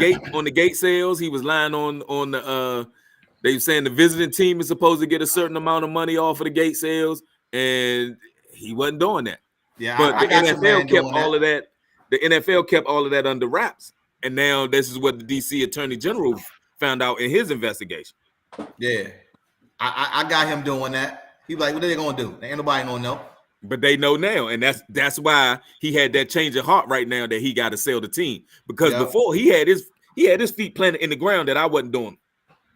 gate sales. He was lying on the they were saying the visiting team is supposed to get a certain amount of money off of the gate sales, and he wasn't doing that. Yeah, but the NFL kept all that. of that. The NFL kept all of that under wraps, and now this is what the DC Attorney General found out in his investigation. Yeah, I got him doing that. He was like, what are they gonna do? Ain't nobody gonna know. But they know now, and that's why he had that change of heart right now that he got to sell the team. Because before he had his feet planted in the ground that I wasn't doing.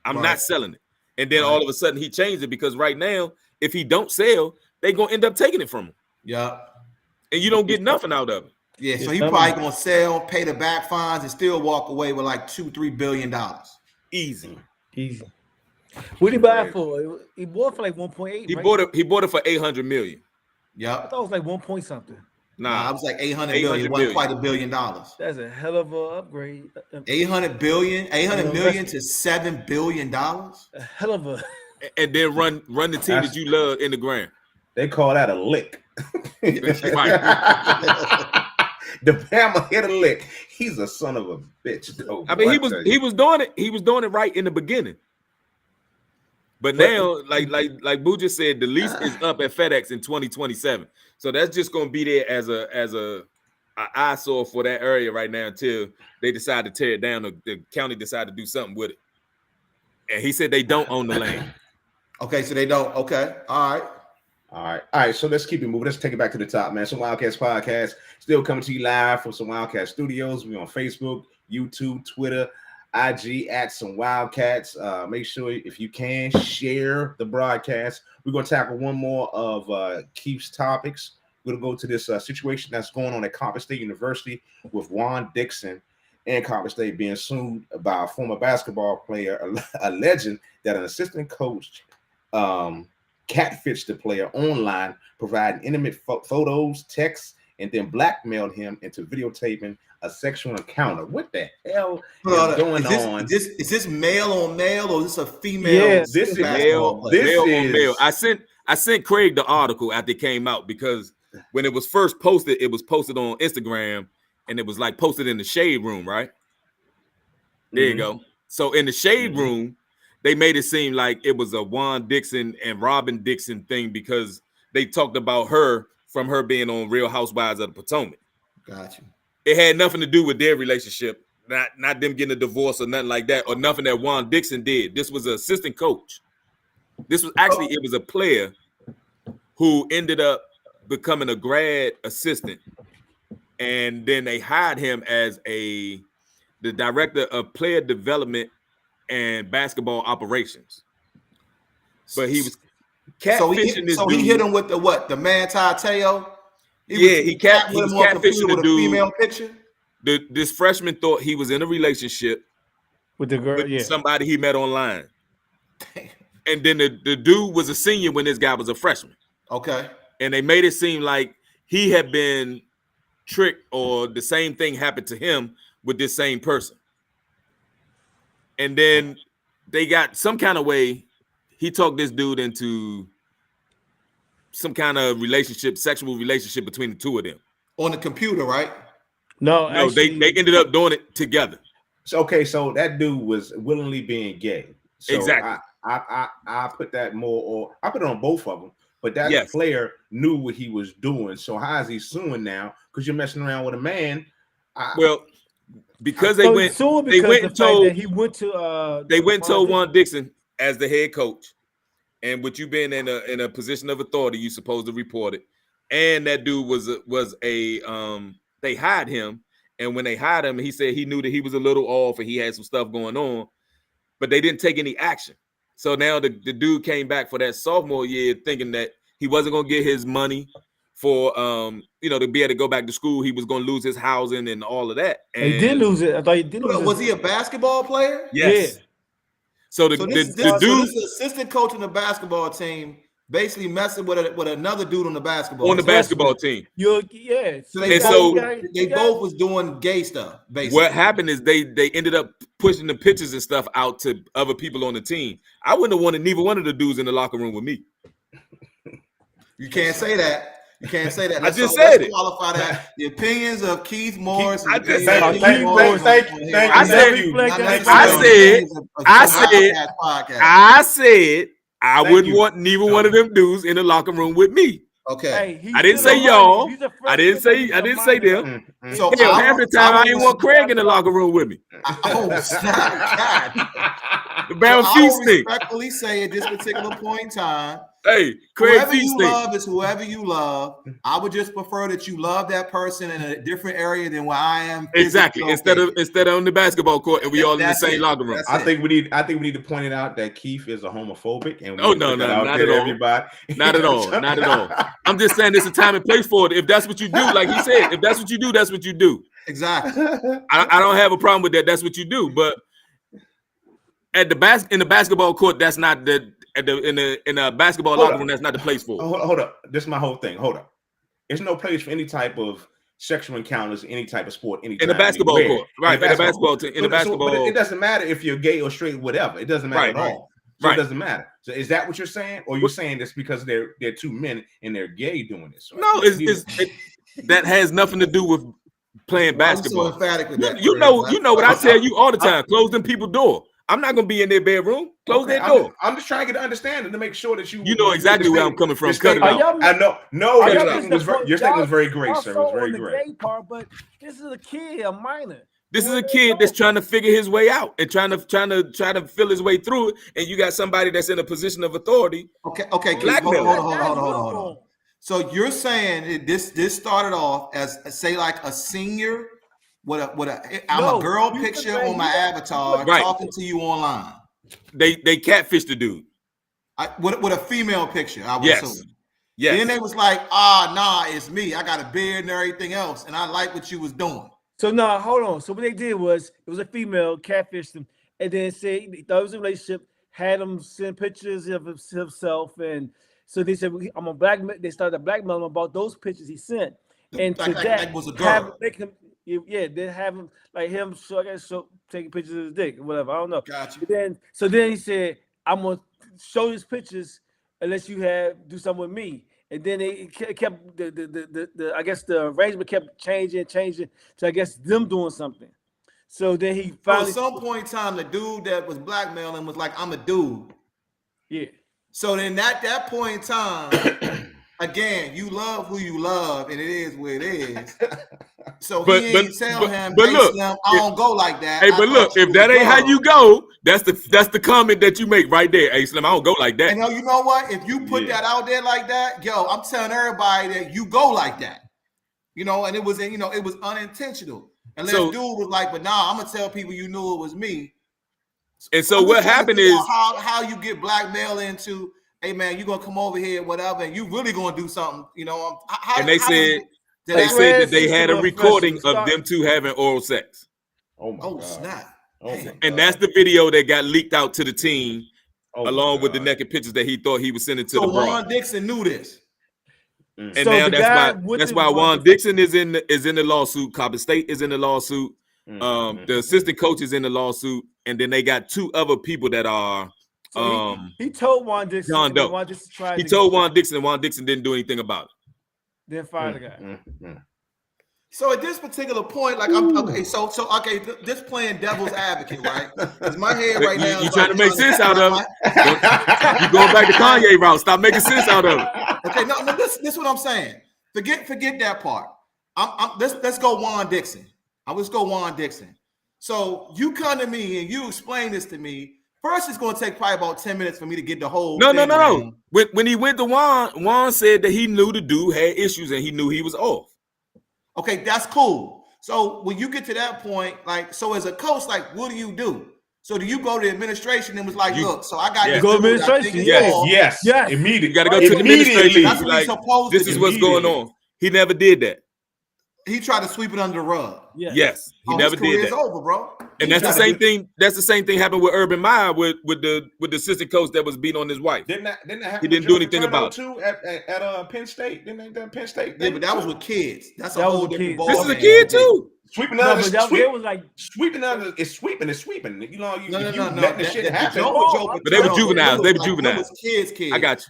I'm not selling it. And then all of a sudden he changed it because right now, if he don't sell, they're gonna end up taking it from him. Yeah. And you don't get nothing out of it. Yeah, so he probably gonna sell, pay the back fines, and still walk away with like $2-3 billion. Easy. What did he buy it for? He bought it for like 1.8. He bought it for $800 million. Yeah, I thought it was like 1 point something. Nah, I was like 800 million. It wasn't quite $1 billion. That's a hell of an upgrade. 800 million to $7 billion. A hell of a. And then run the team that you love in the ground. They call that a lick. The Bama hit a lick. He's a son of a bitch, though. I mean, he was doing it. He was doing it right in the beginning. But now, like Boo just said, the lease is up at FedEx in 2027. So that's just going to be there as a eyesore for that area right now until they decide to tear it down. Or the county decide to do something with it. And he said they don't own the land. Okay, so they don't. Okay, all right. So let's keep it moving. Let's take it back to the top, man. Some Wildcats podcast still coming to you live from some Wildcat Studios. We're on Facebook, YouTube, Twitter, IG at some Wildcats. Make sure if you can share the broadcast. We're gonna tackle one more of Keith's topics. We're gonna go to this situation that's going on at Coppin State University with Juan Dixon and Coppin State being sued by a former basketball player, alleging that an assistant coach catfished the player online, providing intimate photos, texts, and then blackmailed him into videotaping a sexual encounter. What the hell is going on? Is this male on male or is this a female? Yes, this is male on male. I sent Craig the article after it came out because when it was first posted, it was posted on Instagram and it was like posted in the shade room, right? There you go. So in the shade room, they made it seem like it was a Juan Dixon and Robin Dixon thing because they talked about her from her being on Real Housewives of the Potomac. Gotcha. It had nothing to do with their relationship, not them getting a divorce or nothing like that, or nothing that Juan Dixon did. This was an assistant coach. This was actually, it was a player who ended up becoming a grad assistant, and then they hired him as the director of player development and basketball operations. But he was catfishing this dude. He hit him with the Manti Te'o. He was catfishing the dude. Female picture. This freshman thought he was in a relationship with the girl, with somebody he met online. And then the dude was a senior when this guy was a freshman. Okay. And they made it seem like he had been tricked or the same thing happened to him with this same person. And then they got some kind of way, he talked this dude into some kind of sexual relationship between the two of them. On the computer, right? No, actually, they ended up doing it together. So that dude was willingly being gay. So exactly. I put that more, or I put it on both of them. But that player knew what he was doing. So how is he suing now? Because you're messing around with a man. Because they went and told Juan Dixon as the head coach, and with you being in a position of authority, you supposed to report it. And that dude was they hired him, and when they hired him, he said he knew that he was a little off and he had some stuff going on, but they didn't take any action. So now the dude came back for that sophomore year thinking that He wasn't gonna get his money for to be able to go back to school. He was gonna lose his housing and all of that. And he did lose it. I thought he did lose it. Was he a basketball player? Yes. Yeah. So this assistant coach on the basketball team basically messing with another dude on the basketball team. So they both was doing gay stuff. Basically, what happened is they ended up pushing the pictures and stuff out to other people on the team. I wouldn't have wanted neither one of the dudes in the locker room with me. You can't say that. You can't say that. I just said it. Qualify that. The opinions of Keith Morris. I said I wouldn't want neither one of them dudes in the locker room with me. Okay. I didn't say y'all. I didn't say them. So half the time I didn't want Craig in the locker room with me. Oh, snap. The Brown feast thing. I respectfully say at this particular point in time, hey, Craig, whoever you love is whoever you love. I would just prefer that you love that person in a different area than where I am. Exactly. Instead of on the basketball court and we all in the same locker room. I think we need to point it out that Keith is a homophobic. And no, not at all. Everybody. Not at all. Not at all. I'm just saying there's a time and place for it. If that's what you do, like he said, if that's what you do, that's what you do. Exactly. I don't have a problem with that. That's what you do. But in the basketball court, that's not in a basketball locker room. That's not the place for it. Hold up. This is my whole thing. Hold up. There's no place for any type of sexual encounters, any type of sport, any in the basketball court, right? In the basketball team, in the basketball. But it doesn't matter if you're gay or straight, whatever. It doesn't matter at all. So it doesn't matter. So is that what you're saying, or you're saying this because they're two men and they're gay doing this? No, that has nothing to do with playing basketball. I'm so emphatic with that. You know what I tell you all the time. Close them people's door. I'm not gonna be in their bedroom. Close their door. I'm just trying to get understanding to make sure that you know exactly where I'm coming from. Cut it out. I know. No, your statement was very great, sir. It was very great. But this is a kid, a minor. This is a kid that's trying to figure his way out and trying to feel his way through it. And you got somebody that's in a position of authority. Okay. Hold on. So you're saying this started off as say like a senior with a girl picture on my avatar talking to you online. They catfished the dude. With a female picture, I would assume. Yes. Then they was like, nah, it's me. I got a beard and everything else, and I like what you was doing. So no, hold on. So what they did was it was a female catfished him, and then said they thought it was a relationship. Had him send pictures of himself, and so they said I'm a blackmail. They started blackmailing him about those pictures he sent, and to that was a girl. Then have him like him. So I guess taking pictures of his dick or whatever. I don't know. Gotcha. Then he said, "I'm gonna show his pictures unless you do something with me." And then it kept the I guess the arrangement kept changing to I guess them doing something. So then he finally at some point in time, the dude that was blackmailing was like, "I'm a dude." Yeah. So then at that point in time, again, you love who you love, and it is what it is. So he ain't tell him, but look, I don't go like that. Hey, but look, if that ain't how you go, that's the comment that you make right there. Hey, Slim, I don't go like that. And you know what? If you put that out there like that, I'm telling everybody that you go like that. And it was unintentional. And this dude was like, but nah, I'm gonna tell people you knew it was me. And so what happened is how you get blackmail into, hey man, you're gonna come over here, whatever, and you really gonna do something, and they said that they had a recording of them two having oral sex. Oh my God. Snap. And that's the video that got leaked out to the team, along with the naked pictures that he thought he was sending to the broad. Juan Dixon knew this. And so now that's why Juan Dixon is in the lawsuit. Coppin State is in the lawsuit. The assistant coach is in the lawsuit, and then they got two other people that are. He told Juan Dixon. Juan Dixon tried. He told Juan Dixon, and Juan Dixon didn't do anything about it. Then fire the guy. So at this particular point, like I'm okay. So this playing devil's advocate, right? Because my head right now. You trying to make sense out of it? You going back to Kanye route? Stop making sense out of it. Okay, no. This is what I'm saying. Forget that part. Let's go Juan Dixon. Let's go Juan Dixon. So you come to me and you explain this to me. First, it's going to take probably about 10 minutes for me to get the whole. No. When he went to Juan said that he knew the dude had issues and he knew he was off. Okay, that's cool. So when you get to that point, like, so as a coach, like, what do you do? So do you go to the administration and was like, look, so I got You this go to dude, I think administration, it's yes. wrong. Yes. Yes. Immediately. You got to go to the administration. That's what he's supposed to This is do. what's going on. He never did that. He tried to sweep it under the rug. Yes, he never his did career's that. over, bro. And that's the same thing. That's the same thing happened with Urban Meyer with the assistant coach that was beating on his wife. Didn't that happen? He didn't do anything about it. Too at Penn State. Didn't that Penn State? Yeah, but that was with kids. That's a That whole was with different kids. ball. This is a kid too. Sweeping No, under, but that was like sweeping under. It's sweeping. It's sweeping. You know, you No. letting the shit happen. But they were juveniles. They were juveniles. Kids. I got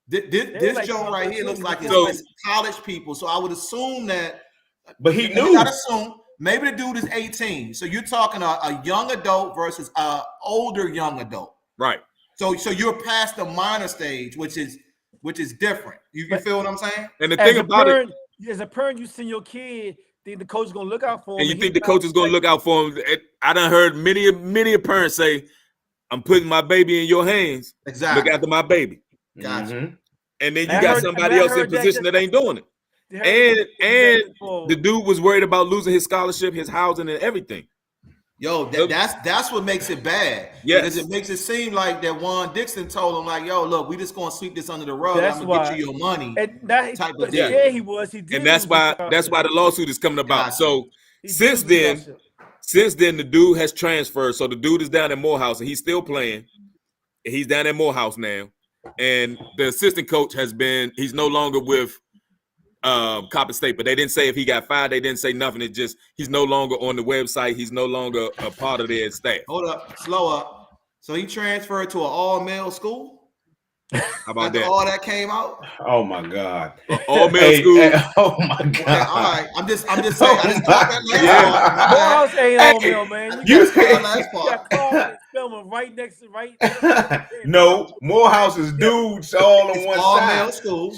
you. This like joint right here looks like So- it's college people. So I would assume that. But he You knew. gotta assume maybe the dude is 18. So you're talking a young adult versus a older young adult. Right. So you're past the minor stage, which is different. You feel what I'm saying? And the thing about it, as a parent, you send your kid, think the coach is gonna look out for him. and you think the coach is going to look out for him. I done heard many a parent say, "I'm putting my baby in your hands. Exactly. Look after my baby." Gotcha. And then you I got heard- somebody I else in heard that position that ain't doing it. And the dude was worried about losing his scholarship, his housing, and everything. Yo, that's what makes it bad. Yes. Because it makes it seem like that Juan Dixon told him, like, yo, look, we just gonna sweep this under the rug. That's I'm gonna why- get you your money. And that, type but of deal. yeah, he was. He did. And that's lose why his scholarship. the lawsuit is coming about. Gotcha. So He did since lose his then, scholarship. the dude has transferred. So the dude is down at Morehouse and he's still playing. And he's down at Morehouse now. And the assistant coach he's no longer with Coppin State, but they didn't say if he got fired. They didn't say nothing. It just he's no longer on the website. He's no longer a part of their staff. Hold up, slow up. So he transferred to an all-male school? How about After that? all that came out? Oh my God! All male school. Oh my God! Okay, all right. I'm just saying. I just caught that last Yeah. part. Morehouse ain't all male, man. You Caught that last You part. got Carl and Spellman right next to No, Morehouse is dudes all on It's one all-male side. school.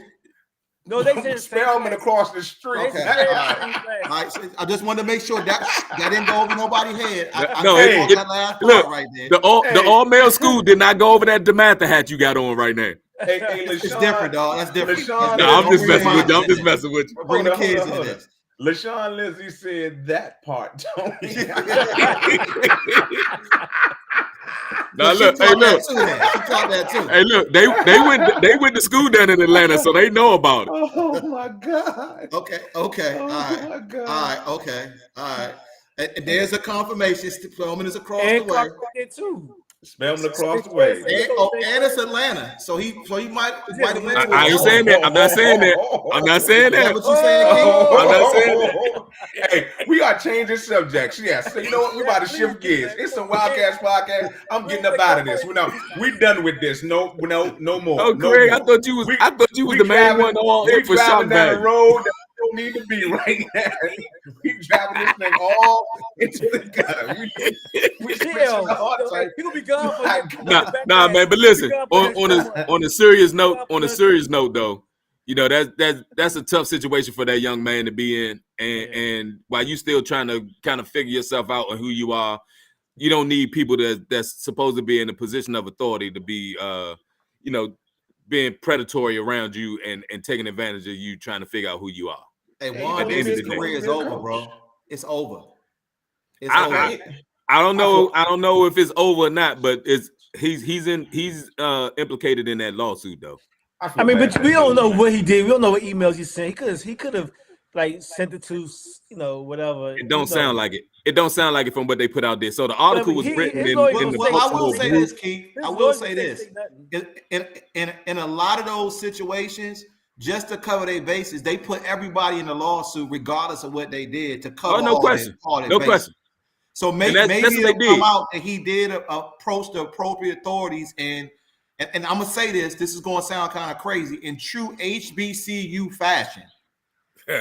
No, they said Spellman across the street. Okay, all right. So I just wanted to make sure that didn't go over nobody's head. I No, caught it- that last look, part right there. The all male school did not go over that Dematha hat you got on right now. Hey, It's LaShawn, different, dog. That's different. LaShawn, No, I'm just Bring messing with you. I'm mindset just in. messing with you. Bring the Hold on, kids hold on, into hold this. LaShawn Lindsay said that part. Tony. Now She look, hey caught look, that too, then. She caught that too. hey look. They went to school down in Atlanta, so they know about it. Oh my God! Okay. Oh All right. my God! All right. Okay. All right. And there's a confirmation. Spellman is across And the way. Clark there too. Spellman across the way. And it's Atlanta. So he might have went to I ain't saying that. I'm not saying that. I'm not saying Is that that. what you saying, King? I'm not saying Hey, we are changing subjects. Yes. So you know what? We're about to shift gears. It's some Wildcats podcast. I'm getting up out of this. We're done with this. No more. Oh, No Craig, more. I thought you was the main one all We in for shock driving down the value. road that we don't need to be right now. We driving this thing all into the gutter. We switching all type. He'll be gone for My Nah, man. But listen, on a serious note, though, you know that's a tough situation for that young man to be in, and while you still trying to kind of figure yourself out on who you are, you don't need people that's supposed to be in a position of authority to be, being predatory around you and taking advantage of you trying to figure out who you are. Hey, At Juan the end of Dixon's the day. career is over, bro. It's over. It's I over. don't know if it's over or not, but he's implicated in that lawsuit though. I mean, but we don't know what he did. We don't know what emails he sent. He could have like sent it to whatever. It don't sound like it. It don't sound like it from what they put out there. So the article was written in the Well, I will say group. this, Keith. I will say this. In a lot of those situations, just to cover their bases, they put everybody in the lawsuit, regardless of what they did, to cover no question. all their No bases. question. So And maybe that's what it'll they come did. out that he did approach the appropriate authorities, and I'm gonna say this. This is gonna sound kind of crazy. In true HBCU fashion,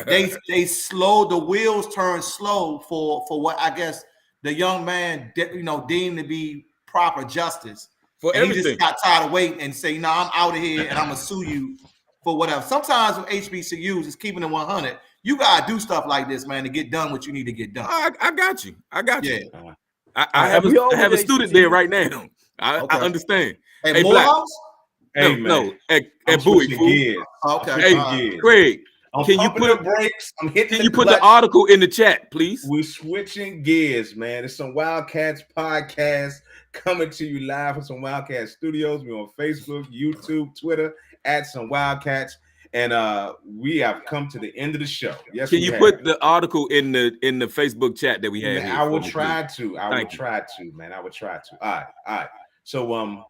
they slowed the wheels turned slow for what I guess the young man deemed to be proper justice. For And he everything. just got tired of waiting and say, "No, I'm out of here, and I'm gonna sue you for whatever." Sometimes with HBCUs, it's keeping it 100. You gotta do stuff like this, man, to get done what you need to get done. I got you. I got you. Yeah. I have a student there right now. I understand. Hey, Black. Morehouse? Hey, no, man. at I'm Bowie. switching fool. gears. Okay. Hey, Craig, I'm can you pumping put the brakes? I'm hitting. Can you put the article in the chat, please? We're switching gears, man. It's some Wildcats podcast. coming to you live from some Wildcat Studios. We're on Facebook, YouTube, Twitter, at some Wildcats. And we have come to the end of the show. Yes, can you put the article in the Facebook chat that we have here? I will try to. I will try to, man. I will try to. All right. So,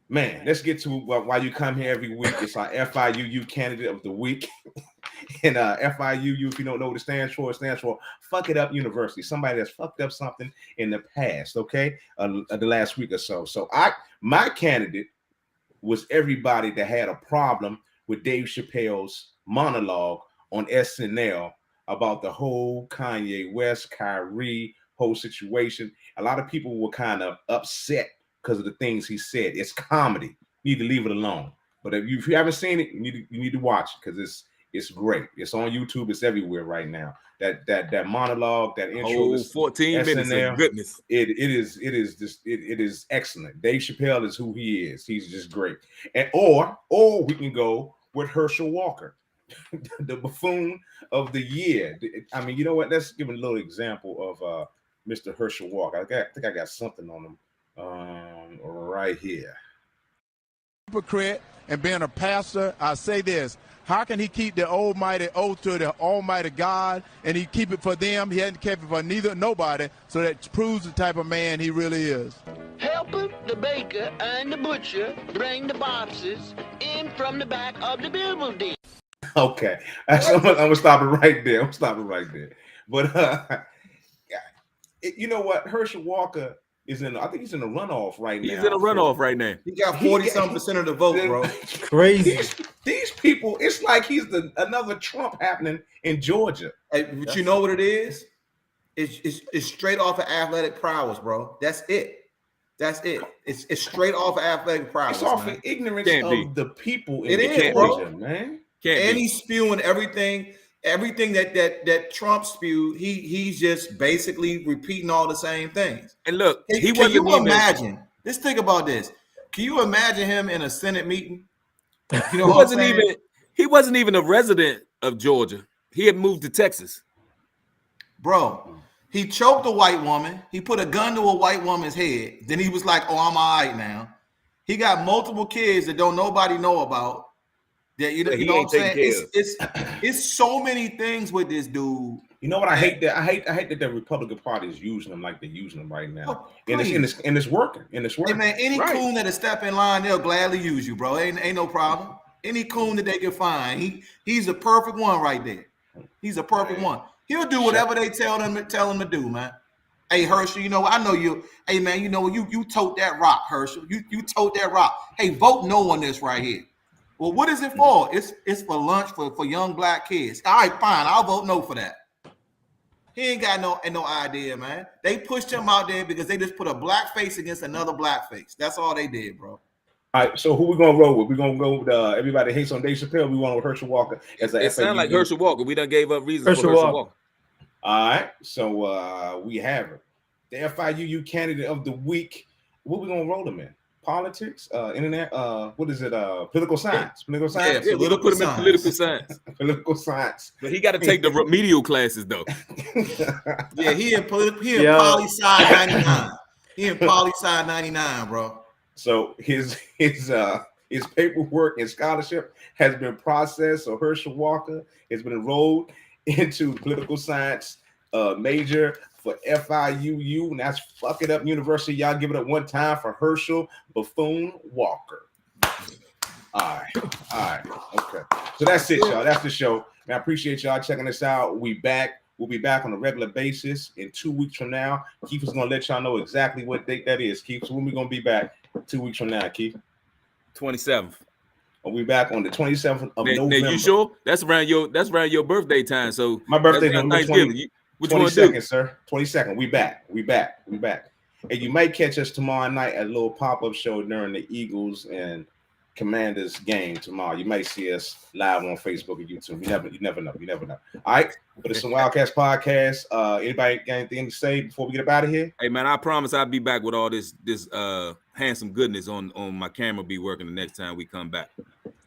man, let's get to why you come here every week. It's our FIUU candidate of the week. And FIUU, if you don't know what it stands for Fuck It Up University. Somebody that's fucked up something in the past, okay? The last week or so. So my candidate was everybody that had a problem with Dave Chappelle's monologue on SNL about the whole Kanye West, Kyrie whole situation. A lot of people were kind of upset because of the things he said. It's comedy. You need to leave it alone. But if you haven't seen it, you need to watch it because it's great. It's on YouTube. It's everywhere right now. That monologue, that intro, 14 SNL, minutes of goodness. It is excellent. Dave Chappelle is who he is. He's just great. And or we can go with Herschel Walker, the buffoon of the year. I mean, you know what? Let's give a little example of Mr. Herschel Walker. I think I got something on him right here. Hypocrite and being a pastor, I say this. How can he keep the almighty oath to the almighty God and he keep it for them? He hasn't kept it for nobody. So that proves the type of man he really is. Helping the baker and the butcher bring the boxes in from the back of the building. Okay. I'm gonna stop it right there. But you know what? Herschel Walker is I think he's in a runoff right now. He's in a runoff right now. He got 40-something% of the vote, bro. Crazy. These people, it's like he's another Trump happening in Georgia. Hey, but you know what it is? It's straight off of athletic prowess, bro. That's it. It's straight off of athletic prowess. It's off of ignorance of the people in Georgia, man. He's spewing everything that Trump spewed. He's just basically repeating all the same things. And look, can you imagine? Let's think about this. Can you imagine him in a Senate meeting? You know, he wasn't even a resident of Georgia. He had moved to Texas. Bro, he choked a white woman. He put a gun to a white woman's head. Then he was like, "Oh, I'm all right now." He got multiple kids that don't nobody know about. That you know what I'm saying? It's so many things with this dude. You know what I hate that? I hate that the Republican Party is using them like they're using them right now. And it's working. Hey man, any coon that'll step in line, they'll gladly use you, bro. Ain't no problem. Any coon that they can find, he's a perfect one right there. He's a perfect one. He'll do whatever they tell him to do, man. Hey Herschel, you know I know you. Hey man, you know you tote that rock, Herschel. You tote that rock. Hey, vote no on this right here. Well, what is it for? It's for lunch for young black kids. All right, fine. I'll vote no for that. He ain't got no idea, man. They pushed him out there because they just put a black face against another black face. That's all they did, bro. All right, so who we gonna roll with? We gonna go with everybody hates on Dave Chappelle. We want with Herschel Walker as it sounds like Herschel Walker. We done gave up reasons for Herschel Walker. All right, so we have it. The FIUU candidate of the week. What we gonna roll him in? Politics, internet, what is it? Political science. Political science. Yeah, we'll put him in political science. Political science. But he got to take the remedial classes though. Yeah, he in poli-sci 99. He in poli-sci 99, bro. So his paperwork and scholarship has been processed. So Herschel Walker has been enrolled into political science major for FIUU, and that's Fuck It Up University. Y'all give it up one time for Herschel Buffoon Walker. All right, okay. So that's it, y'all. That's the show. Man, I appreciate y'all checking us out. We'll be back on a regular basis in 2 weeks from now. Keith is gonna let y'all know exactly what date that is, Keith. So when we gonna be back 2 weeks from now, Keith? 27th. We'll be back on the 27th of November. Now you sure? That's around your birthday time. So my birthday is Thanksgiving. What you 22nd, sir. 22nd. We back. And you might catch us tomorrow night at a little pop-up show during the Eagles and Commanders game tomorrow. You might see us live on Facebook and YouTube. You never know. All right. But it's some Wildcats podcast. Anybody got anything to say before we get up out of here? Hey man, I promise I'll be back with all this handsome goodness on my camera be working the next time we come back.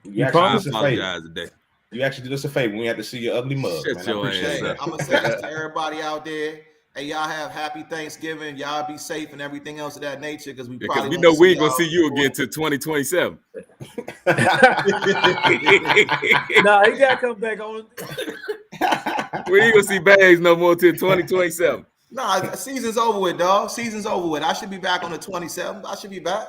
You promise? I apologize today. You actually did us a favor. We had to see your ugly mug. I'm gonna say this to everybody out there. Hey, y'all have happy Thanksgiving. Y'all be safe and everything else of that nature because we Because probably we know we ain't y'all gonna see you again till 2027. Nah, he gotta come back on. We ain't gonna see Bags no more till 2027. Nah, season's over with, dog. Season's over with. I should be back on the 27th. I should be back.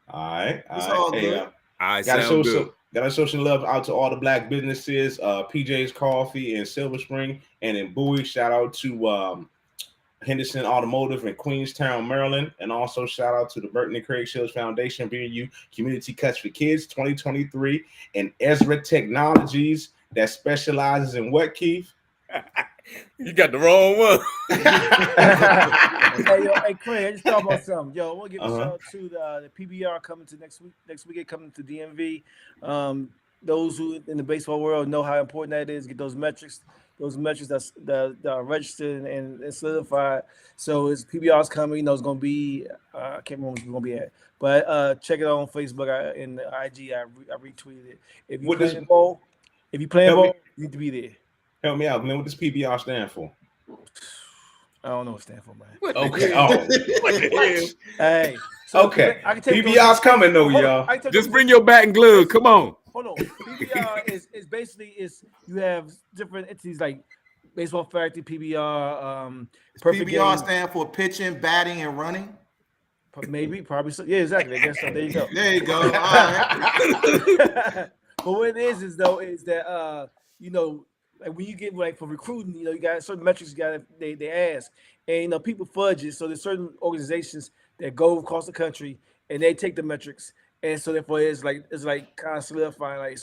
All right. It's all good. All right, Gotta sound show good. gotta show some love out to all the black businesses, PJ's Coffee in Silver Spring and in Bowie. Shout out to Henderson Automotive in Queenstown, Maryland, and also shout out to the Burton and Craig Shields Foundation bringing you Community Cuts for Kids 2023 and Ezra Technologies that specializes in what, Keith? You got the wrong one. Hey, Craig, I just thought about something. Yo, I want to give a shout out to the PBR coming to next week. Next weekend coming to DMV. Those who in the baseball world know how important that is. Get those metrics that are registered and solidified. So it's PBR's coming. You know, it's going to be. I can't remember what it's going to be at, but check it out on Facebook and IG. I retweeted it. If you playing ball, you need to be there. Help me out, man. What does PBR stand for? I don't know what it stands for, man. Okay. Hey. So Okay. I can tell PBR's coming though, y'all. Just bring your bat and glove. Come on. Hold on. PBR is basically you have different entities like Baseball Factory, PBR, Perfect PBR Game. stand for pitching, batting, and running. Maybe, probably so. Yeah, exactly. I guess so. There you go. There you go. All right. But what it is that you know, like when you get like for recruiting, you know, you got certain metrics they ask, and you know people fudge it. So there's certain organizations that go across the country and they take the metrics, and so therefore it's like kind of solidifying, like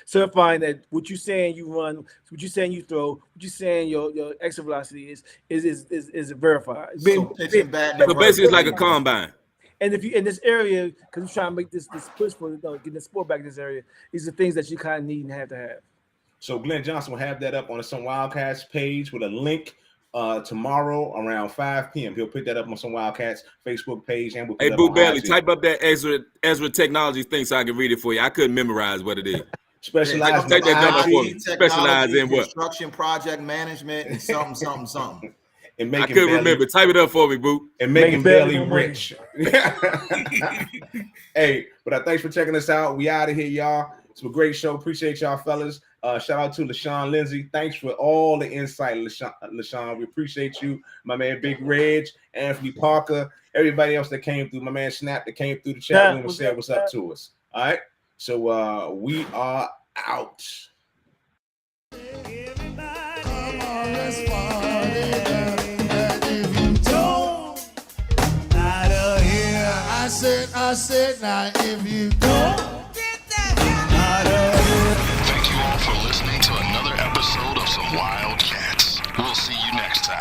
certifying that what you saying you run, what you saying you throw, what you saying your exit velocity is verified. So pitching, batting, So basically, it's like a combine. And if you in this area, because you're trying to make this push for getting the sport back in this area, these are things that you kind of need and have to have. So Glenn Johnson will have that up on the Some Wildcats page with a link tomorrow around 5 p.m. He'll put that up on Some Wildcats Facebook page. And we'll put Hey, that Boo on Bailey, IG. type up that Ezra Technology thing so I can read it for you. I couldn't memorize what it is. Specialized Take that down for me. IT, Specialize in what? Construction, project management, and something. And I couldn't remember. Type it up for me, Boo. And making Bailey rich. Hey, but thanks for checking us out. We out of here, y'all. It's a great show. Appreciate y'all, fellas. Shout out to LaShawn Lindsay. Thanks for all the insight, LaShawn. We appreciate you. My man Big Reg, Anthony Parker, everybody else that came through. My man Snap that came through the chat room and said what's up to us. All right. So we are out. I said, now if you don't get that out of here. Thank you all for listening to another episode of Some Wild Cats. We'll see you next time.